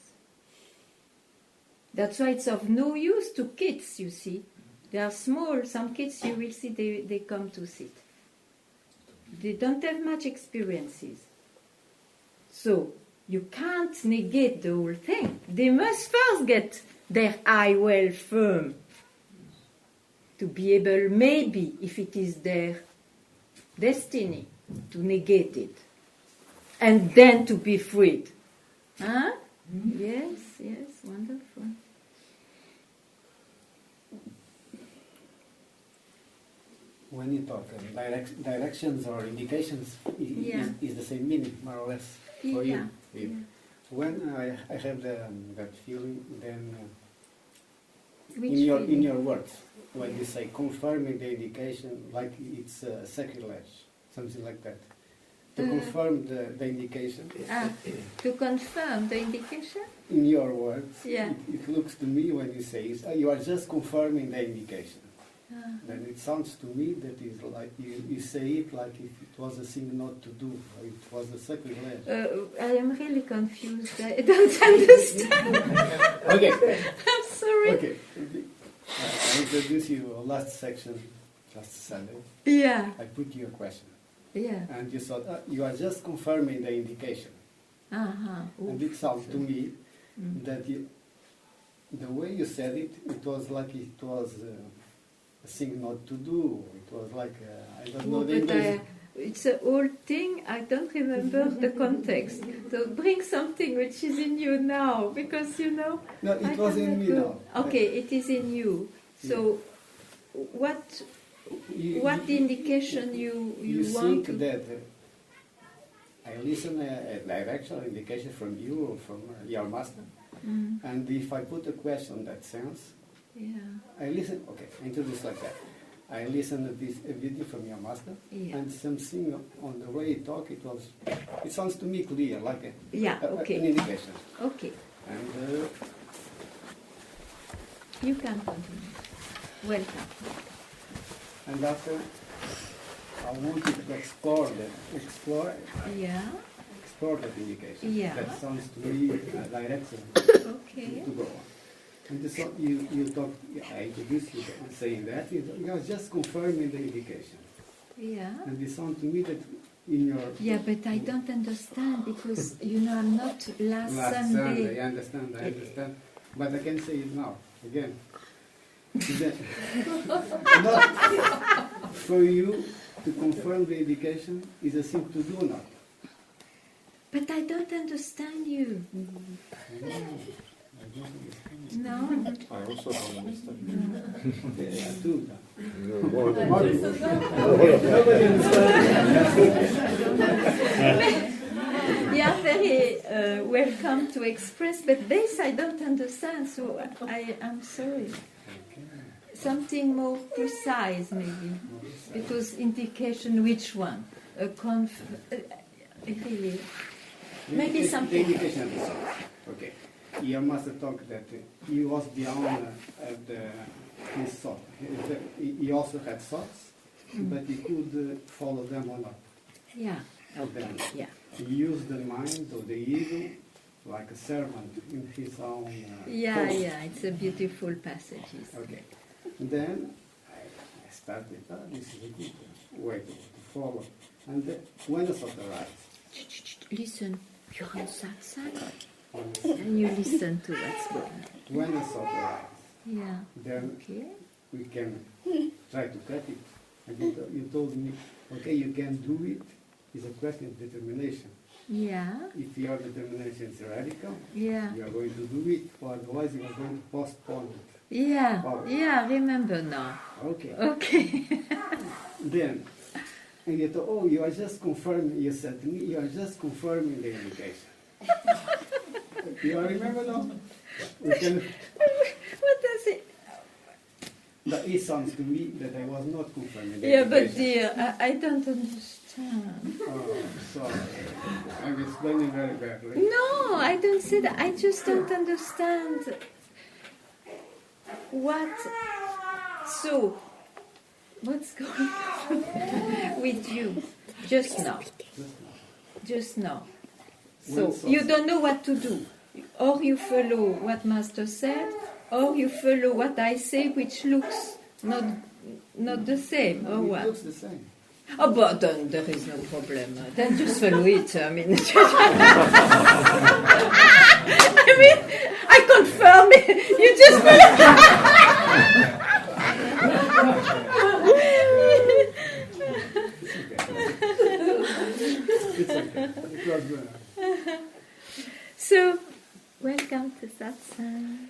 That's why it's of no use to kids, you see. They are small. Some kids, you will see, they come to sit. They don't have much experiences. So, you can't negate the whole thing. They must first get their eye well firm to be able, maybe, if it is their destiny, to negate it. And then to be freed. Huh? Yes, yes, wonderful. When you talk directions or indications, Yeah. is the same meaning, more or less, for Yeah, you. yeah. When I have that feeling, then Which in feeling? your words, when you say confirming the indication, like it's sacrilege, something like that. To confirm the indication, To confirm the indication? in your words, Yeah. it looks to me when you say you are just confirming the indication. Then it sounds to me that is like you say it like if it was a thing not to do, or it was a sacrilege. I am really confused. I don't understand. Okay. I'm sorry. Okay. I'll introduce you a last section just suddenly, Yeah, I put you a question. yeah. And you thought, you are just confirming the indication. Uh-huh. And it sounds to me Mm. that the way you said it, it was like it was a thing not to do. It was like, I don't know Oh, the but English. it's an old thing. I don't remember the context. So bring something which is in you now, because you know. No, I it was in cannot me go. now. Okay, it is in you. So, what You indication you want think to? that I listen a directional indication from you or from your master, Mm, and if I put a question in that sense, yeah, I listen. Okay, I introduce like that. I listen to this video from your master, yeah, and something on the way he talk, it sounds to me clear, like yeah. an Okay, indication. okay. And You can continue. Welcome. and after, I wanted to explore Yeah. that indication. Yeah. That sounds to me direction Okay. to go on. And this, you talk, I introduced you saying that, you are just confirming the indication. Yeah. And it sounds to me that in your Yeah, but I don't understand because I'm not last Sunday. I understand. But I can say it now, again. That not for you to confirm the indication is a thing to do now. But I don't understand you. No. I also don't understand. Okay, I do that. You are very welcome to express, but this I don't understand, so I am sorry. Something more precise, maybe, because indication which one? Really, maybe The something. indication of the soul. Okay. Your master talked that he was beyond his thought. He also had thoughts, but he could follow them or not. Yeah. Help them. Yeah. He used the mind or the ego like a servant in his own. Yeah, home. yeah. It's a beautiful passage. Okay. Then I started. This is a good way to follow. And when the thought arrives, Listen, you're on Satsang, and you listen to what's going on. when the thought arrives, Yeah. then Okay. we can try to cut it. And you told me, okay, you can do it. It's a question of determination. Yeah. If your determination is radical, Yeah. you are going to do it, or otherwise you are going to postpone it. Yeah. Oh. Yeah. Remember now. Okay. Okay. Then, and you thought, oh, you are just confirming, you said to me, you are just confirming the indication. You remember now? We can, What does it? but it sounds to me that I was not confirming the Yeah, but indication. dear, I don't understand. Oh, sorry. I'm explaining very badly. No, I don't say that. I just don't understand what. So, what's going on with you just now? Just now. So you don't know what to do. Or you follow what Master said, or you follow what I say, which looks not the same, or It what? looks the same. Oh, but then there is no problem. Then just follow it. I mean, I confirm it. You just follow. It's okay. It was good. So, welcome to Satsang.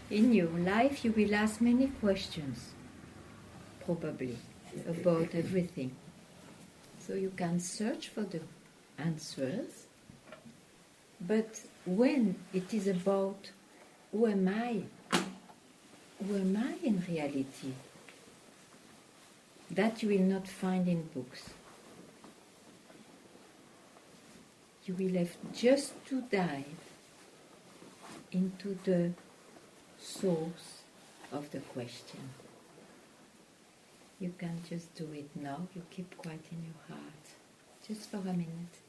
In your life, you will ask many questions, probably, about everything. So you can search for the answers. But when it is about who am I? Who am I in reality? That you will not find in books. You will have just to dive into the source of the question. You can just do it now. You keep quiet in your heart, just for a minute.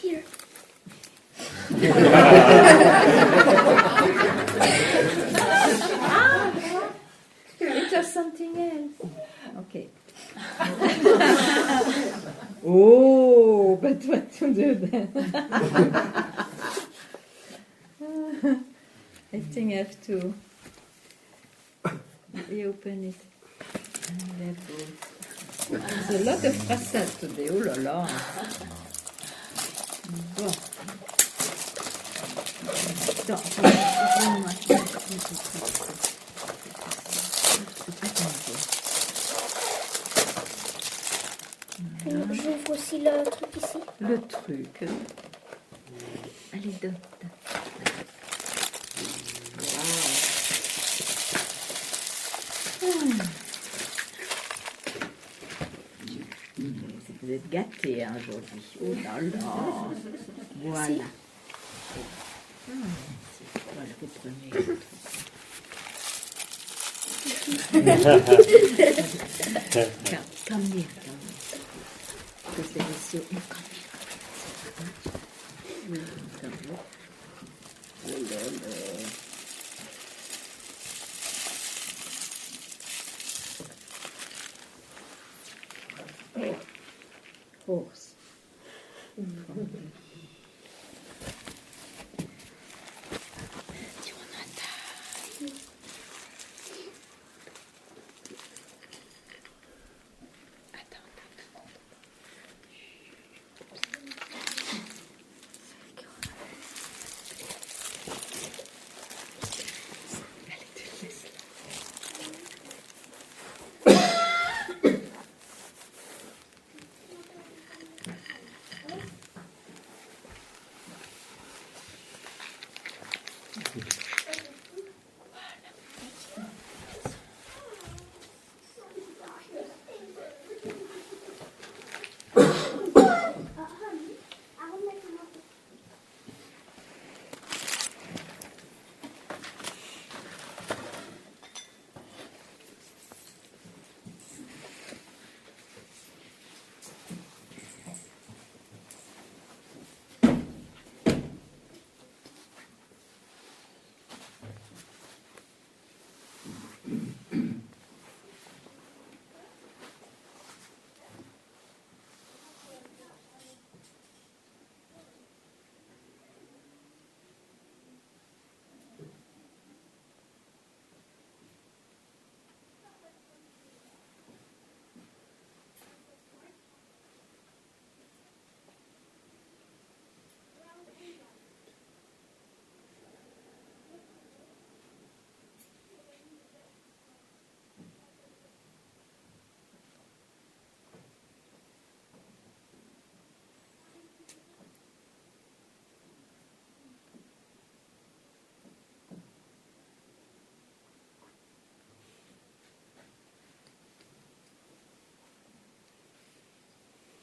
Here. It was something else. Okay. Oh, but what to do then? I think I have to reopen it. And there goes. There's a lot of façades today. Oh là là. Bon. J'ouvre aussi le truc ici. Le truc. Allez, donne. Vous êtes gâtés hein, aujourd'hui. Oh là là. Voilà. Voilà, vous prenez le truc. Come here. Because there is so... Come here. Oh là là. Horse.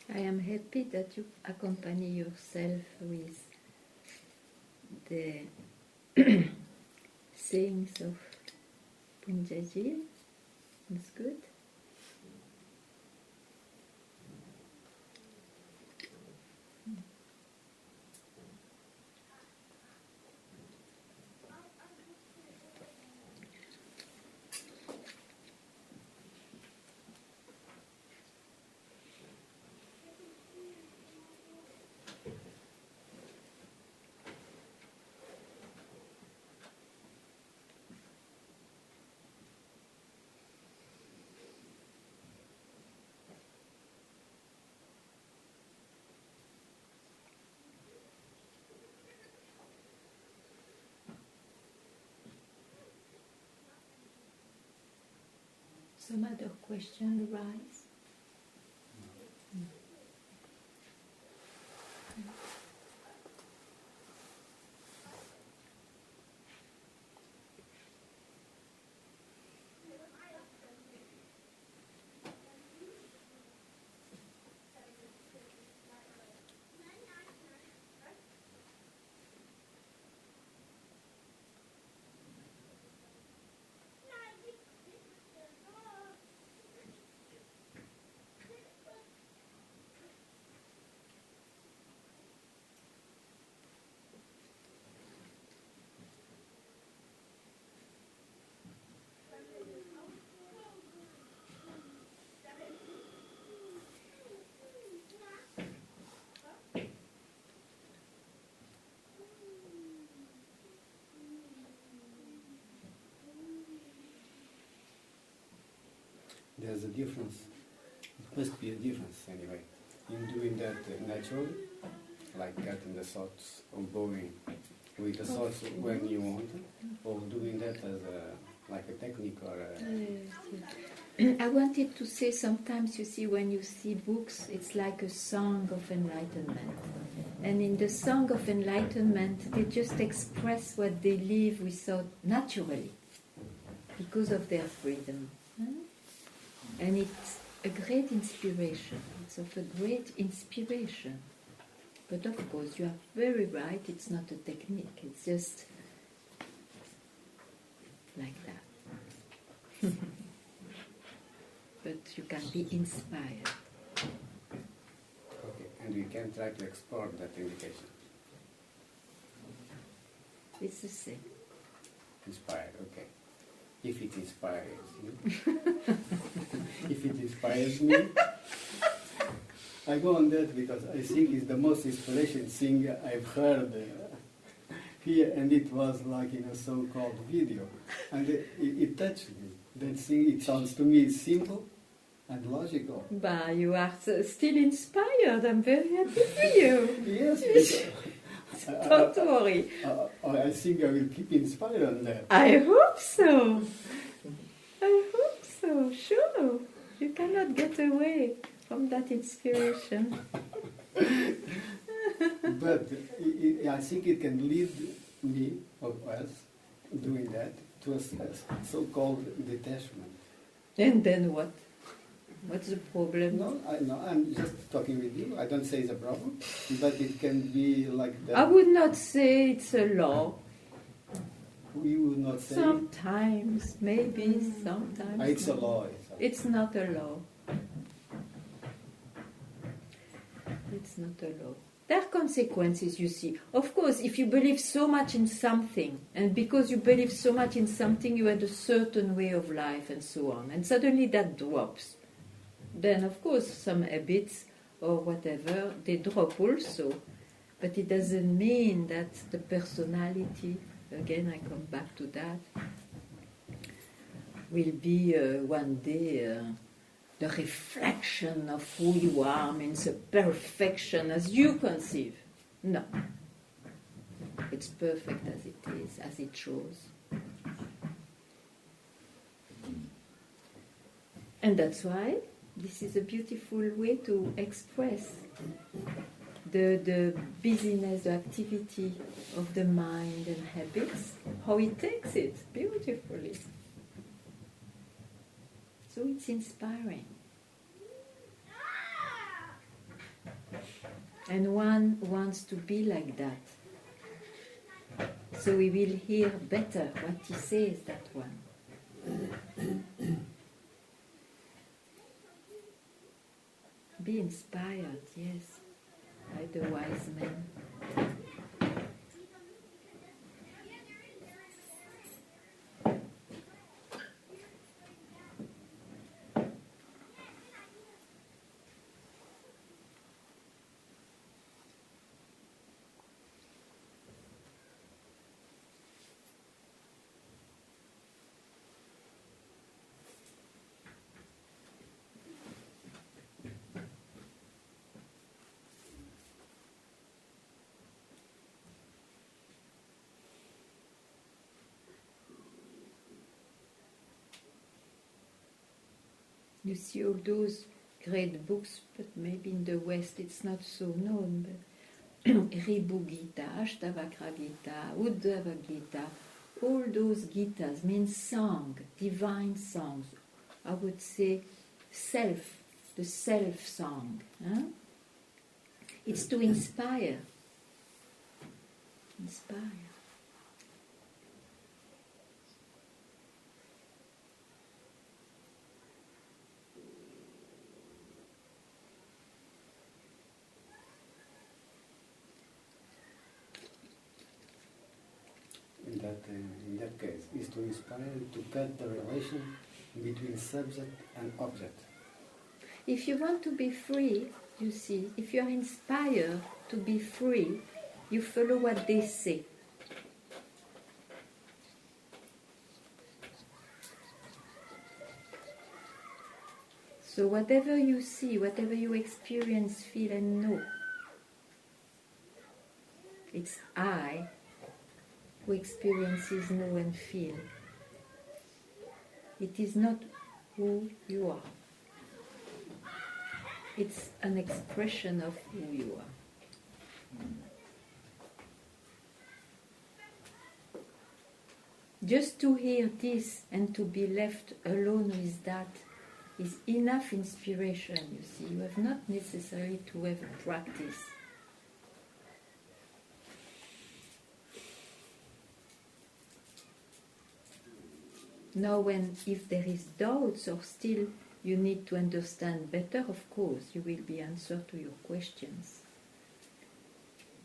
I am happy that you accompany yourself with the sayings of Punjaji. It's good. Some other question arise? There's a difference. It must be a difference anyway. In doing that naturally, like getting the thoughts or going with the thoughts when you want, or doing that as like a technique or a... I wanted to say sometimes, you see, when you see books, it's like a song of enlightenment. And in the song of enlightenment, they just express what they live without naturally, because of their freedom. And it's a great inspiration. It's of a great inspiration. But of course, you are very right, it's not a technique. It's just like that. But you can be inspired. Okay, and we can try to explore that indication. It's the same. Inspired, okay. If it inspires you. If it inspires me, I go on that because I think it's the most inspiration thing I've heard here, and it was like in a so-called video, and it touched me. That thing, it sounds to me simple and logical. Bah, you are still inspired. I'm very happy for you. Yes. Don't worry. I think I will keep inspired on that. I hope so. I hope so. Sure. You cannot get away from that inspiration. But I think it can lead me, or us, doing that, to a so-called detachment. And then what? What's the problem? No, I'm just talking with you. I don't say it's a problem, but it can be like that. I would not say it's a law. We would not say Sometimes, maybe, sometimes. it's a not. law. It's not a law. It's not a law. There are consequences, you see. Of course, if you believe so much in something, and because you believe so much in something, you had a certain way of life and so on, and suddenly that drops. Then, of course, some habits or whatever, they drop also. But it doesn't mean that the personality, again, I come back to that, will be one day the reflection of who you are, means the perfection as you conceive. No. It's perfect as it is, as it shows. And that's why this is a beautiful way to express the busyness, the activity of the mind and habits, how it takes it beautifully. So it's inspiring. And one wants to be like that. So we will hear better what he says, that one. Be inspired, yes, by the wise men. You see all those great books, but maybe in the West it's not so known. But Ribu Gita, Ashtavakra Gita, Uddhava Gita, all those Gitas mean song, divine songs. I would say self, the self song. Huh? It's to inspire. Inspire. In that case, is to inspire, to cut the relation between subject and object. If you want to be free, you see, if you are inspired to be free, you follow what they say. So whatever you see, whatever you experience, feel and know, it's I who experiences, know and feel. It is not who you are. It's an expression of who you are. Just to hear this and to be left alone with that is enough inspiration, you see. You have not necessarily to have a practice. Now, if there is doubts or still you need to understand better, of course, you will be answered to your questions.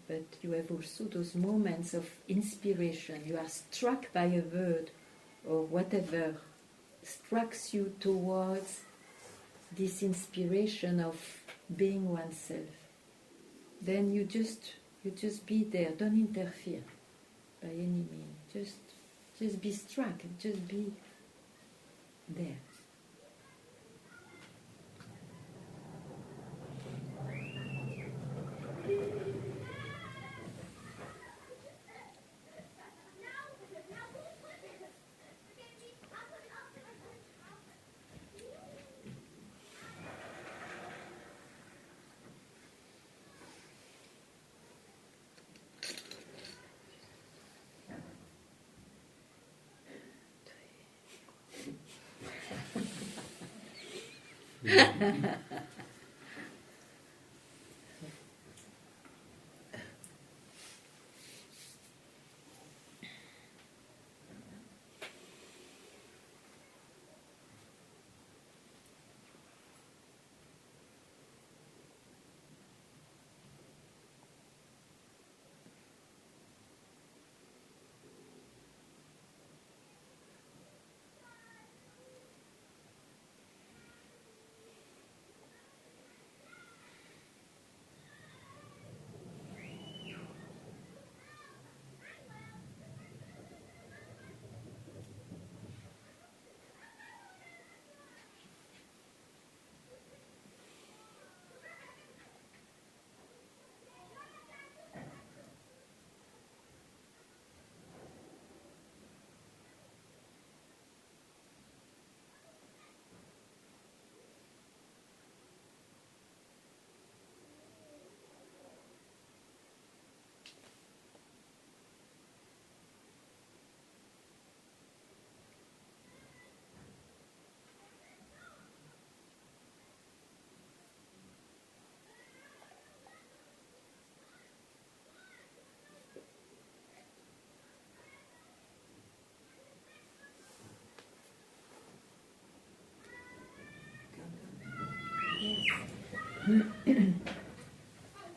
But you have also those moments of inspiration. You are struck by a word or whatever strikes you towards this inspiration of being oneself. Then you just be there. Don't interfere by any means. Just be struck, just be there.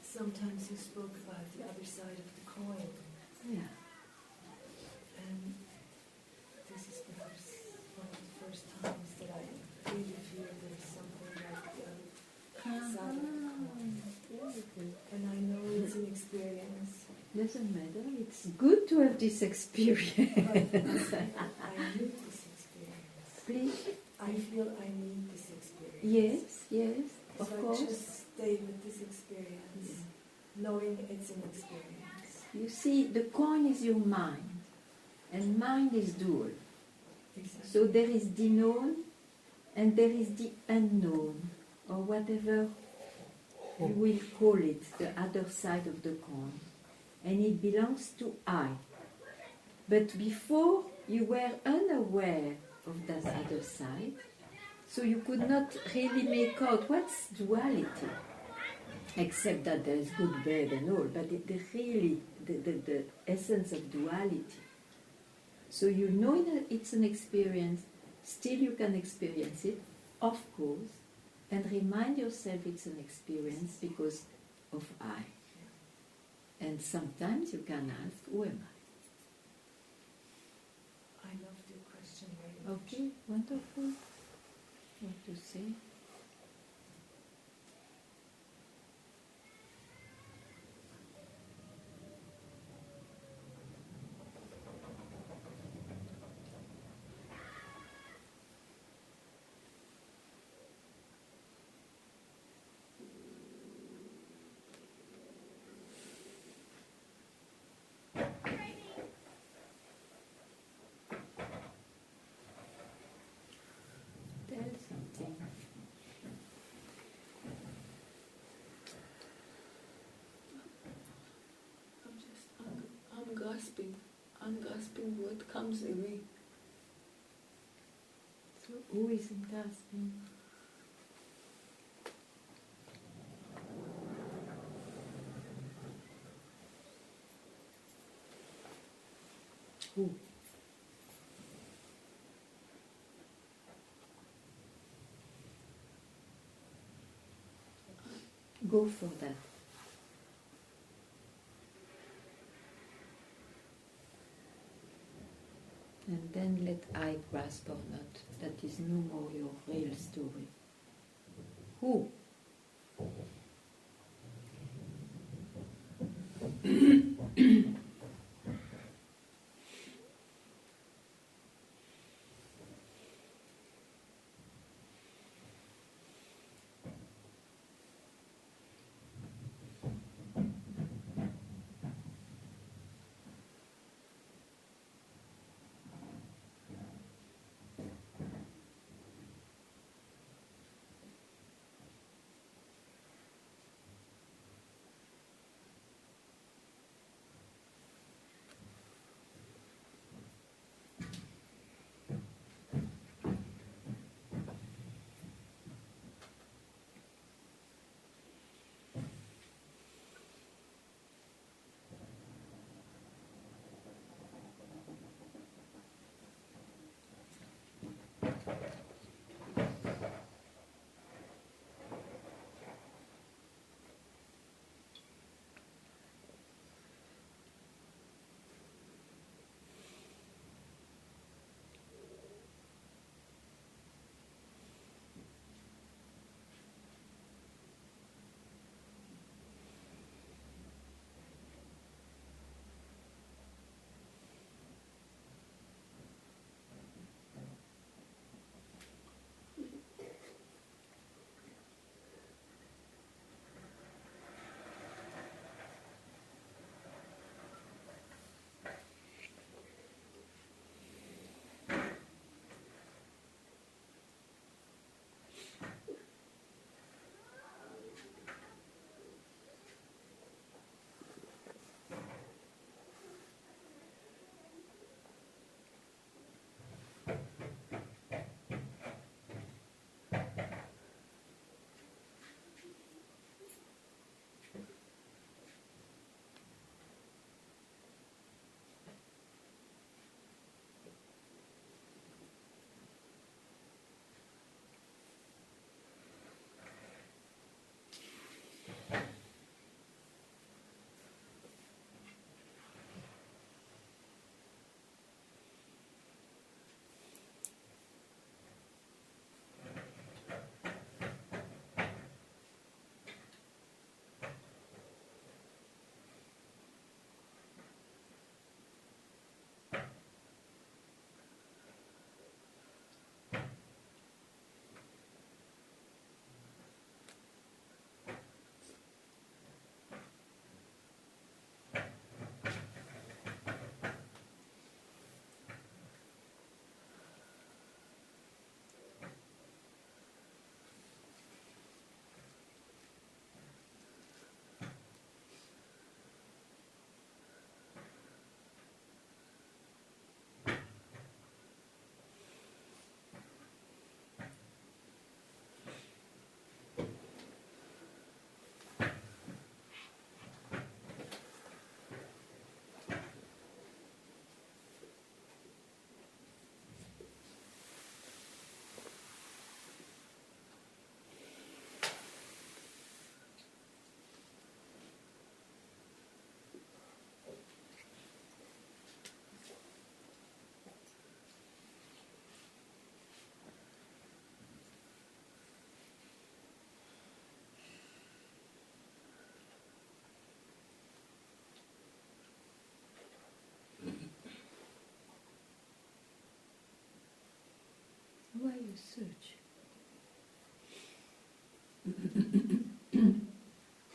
Sometimes you spoke about the other side of the coin, Yeah. and this is perhaps one of the first times that I really feel there's something like the other side of the coin. And I know it's an experience. Doesn't matter. It's good to have this experience. But I need this experience. Please. I feel I need this experience. Yes, yes, of So course. I just stay with this experience, knowing it's an experience. You see, the coin is your mind, and mind is dual. Exactly. So there is the known, and there is the unknown, or whatever you will call it, the other side of the coin. And it belongs to I. But before, you were unaware of that other side, so you could not really make out what's duality, except that there is good, bad, and all, but the essence of duality. So you know that it's an experience, still you can experience it, of course, and remind yourself it's an experience because of I. And sometimes you can ask, who am I loved your question very I? much. Okay, wonderful. What to say? Tell something. I'm grasping what comes in me. So who is in gasping? Who? Go for that. And then let I grasp or not. That is no more your real story. Who?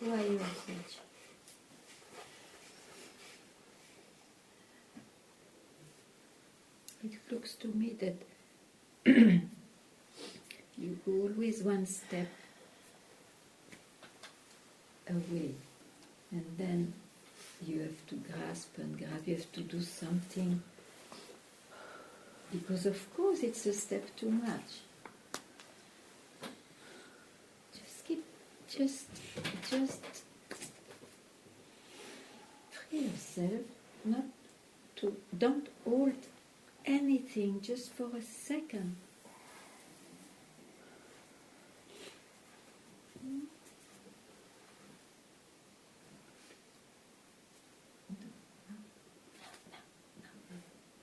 Why you are such? It looks to me that you go always one step away, and then you have to grasp and grasp, you have to do something, because of course it's a step too much. Just free yourself, not to, don't hold anything just for a second.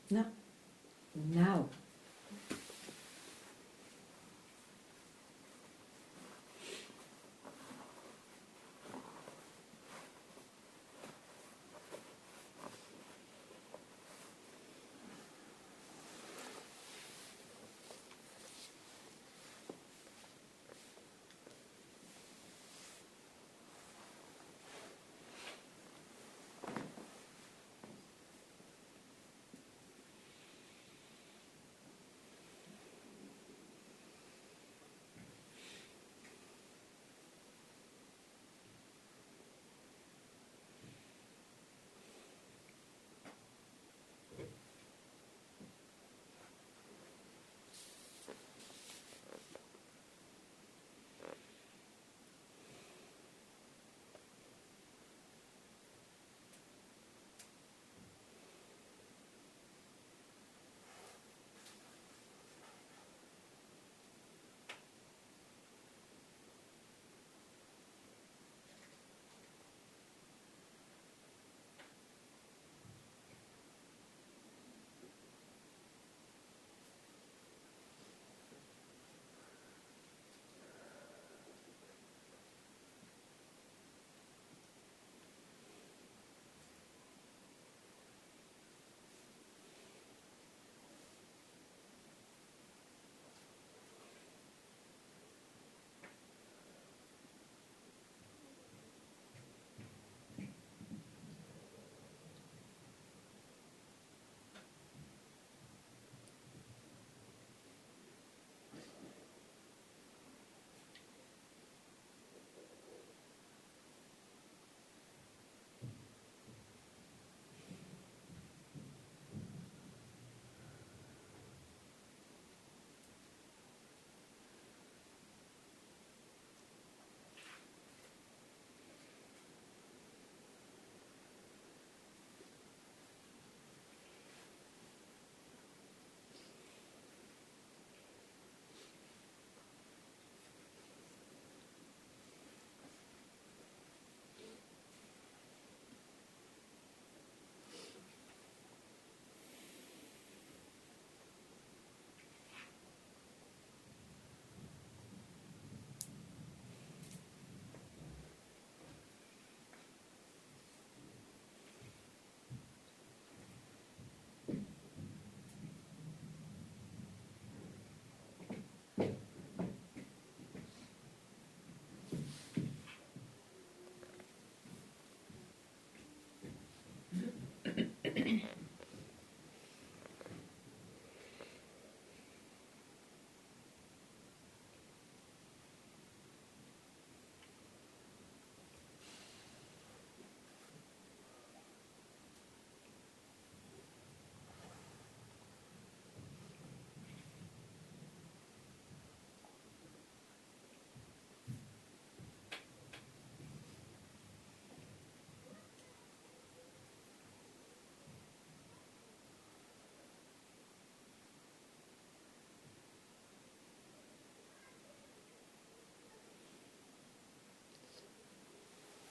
No. Now.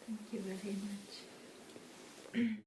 Thank you very much.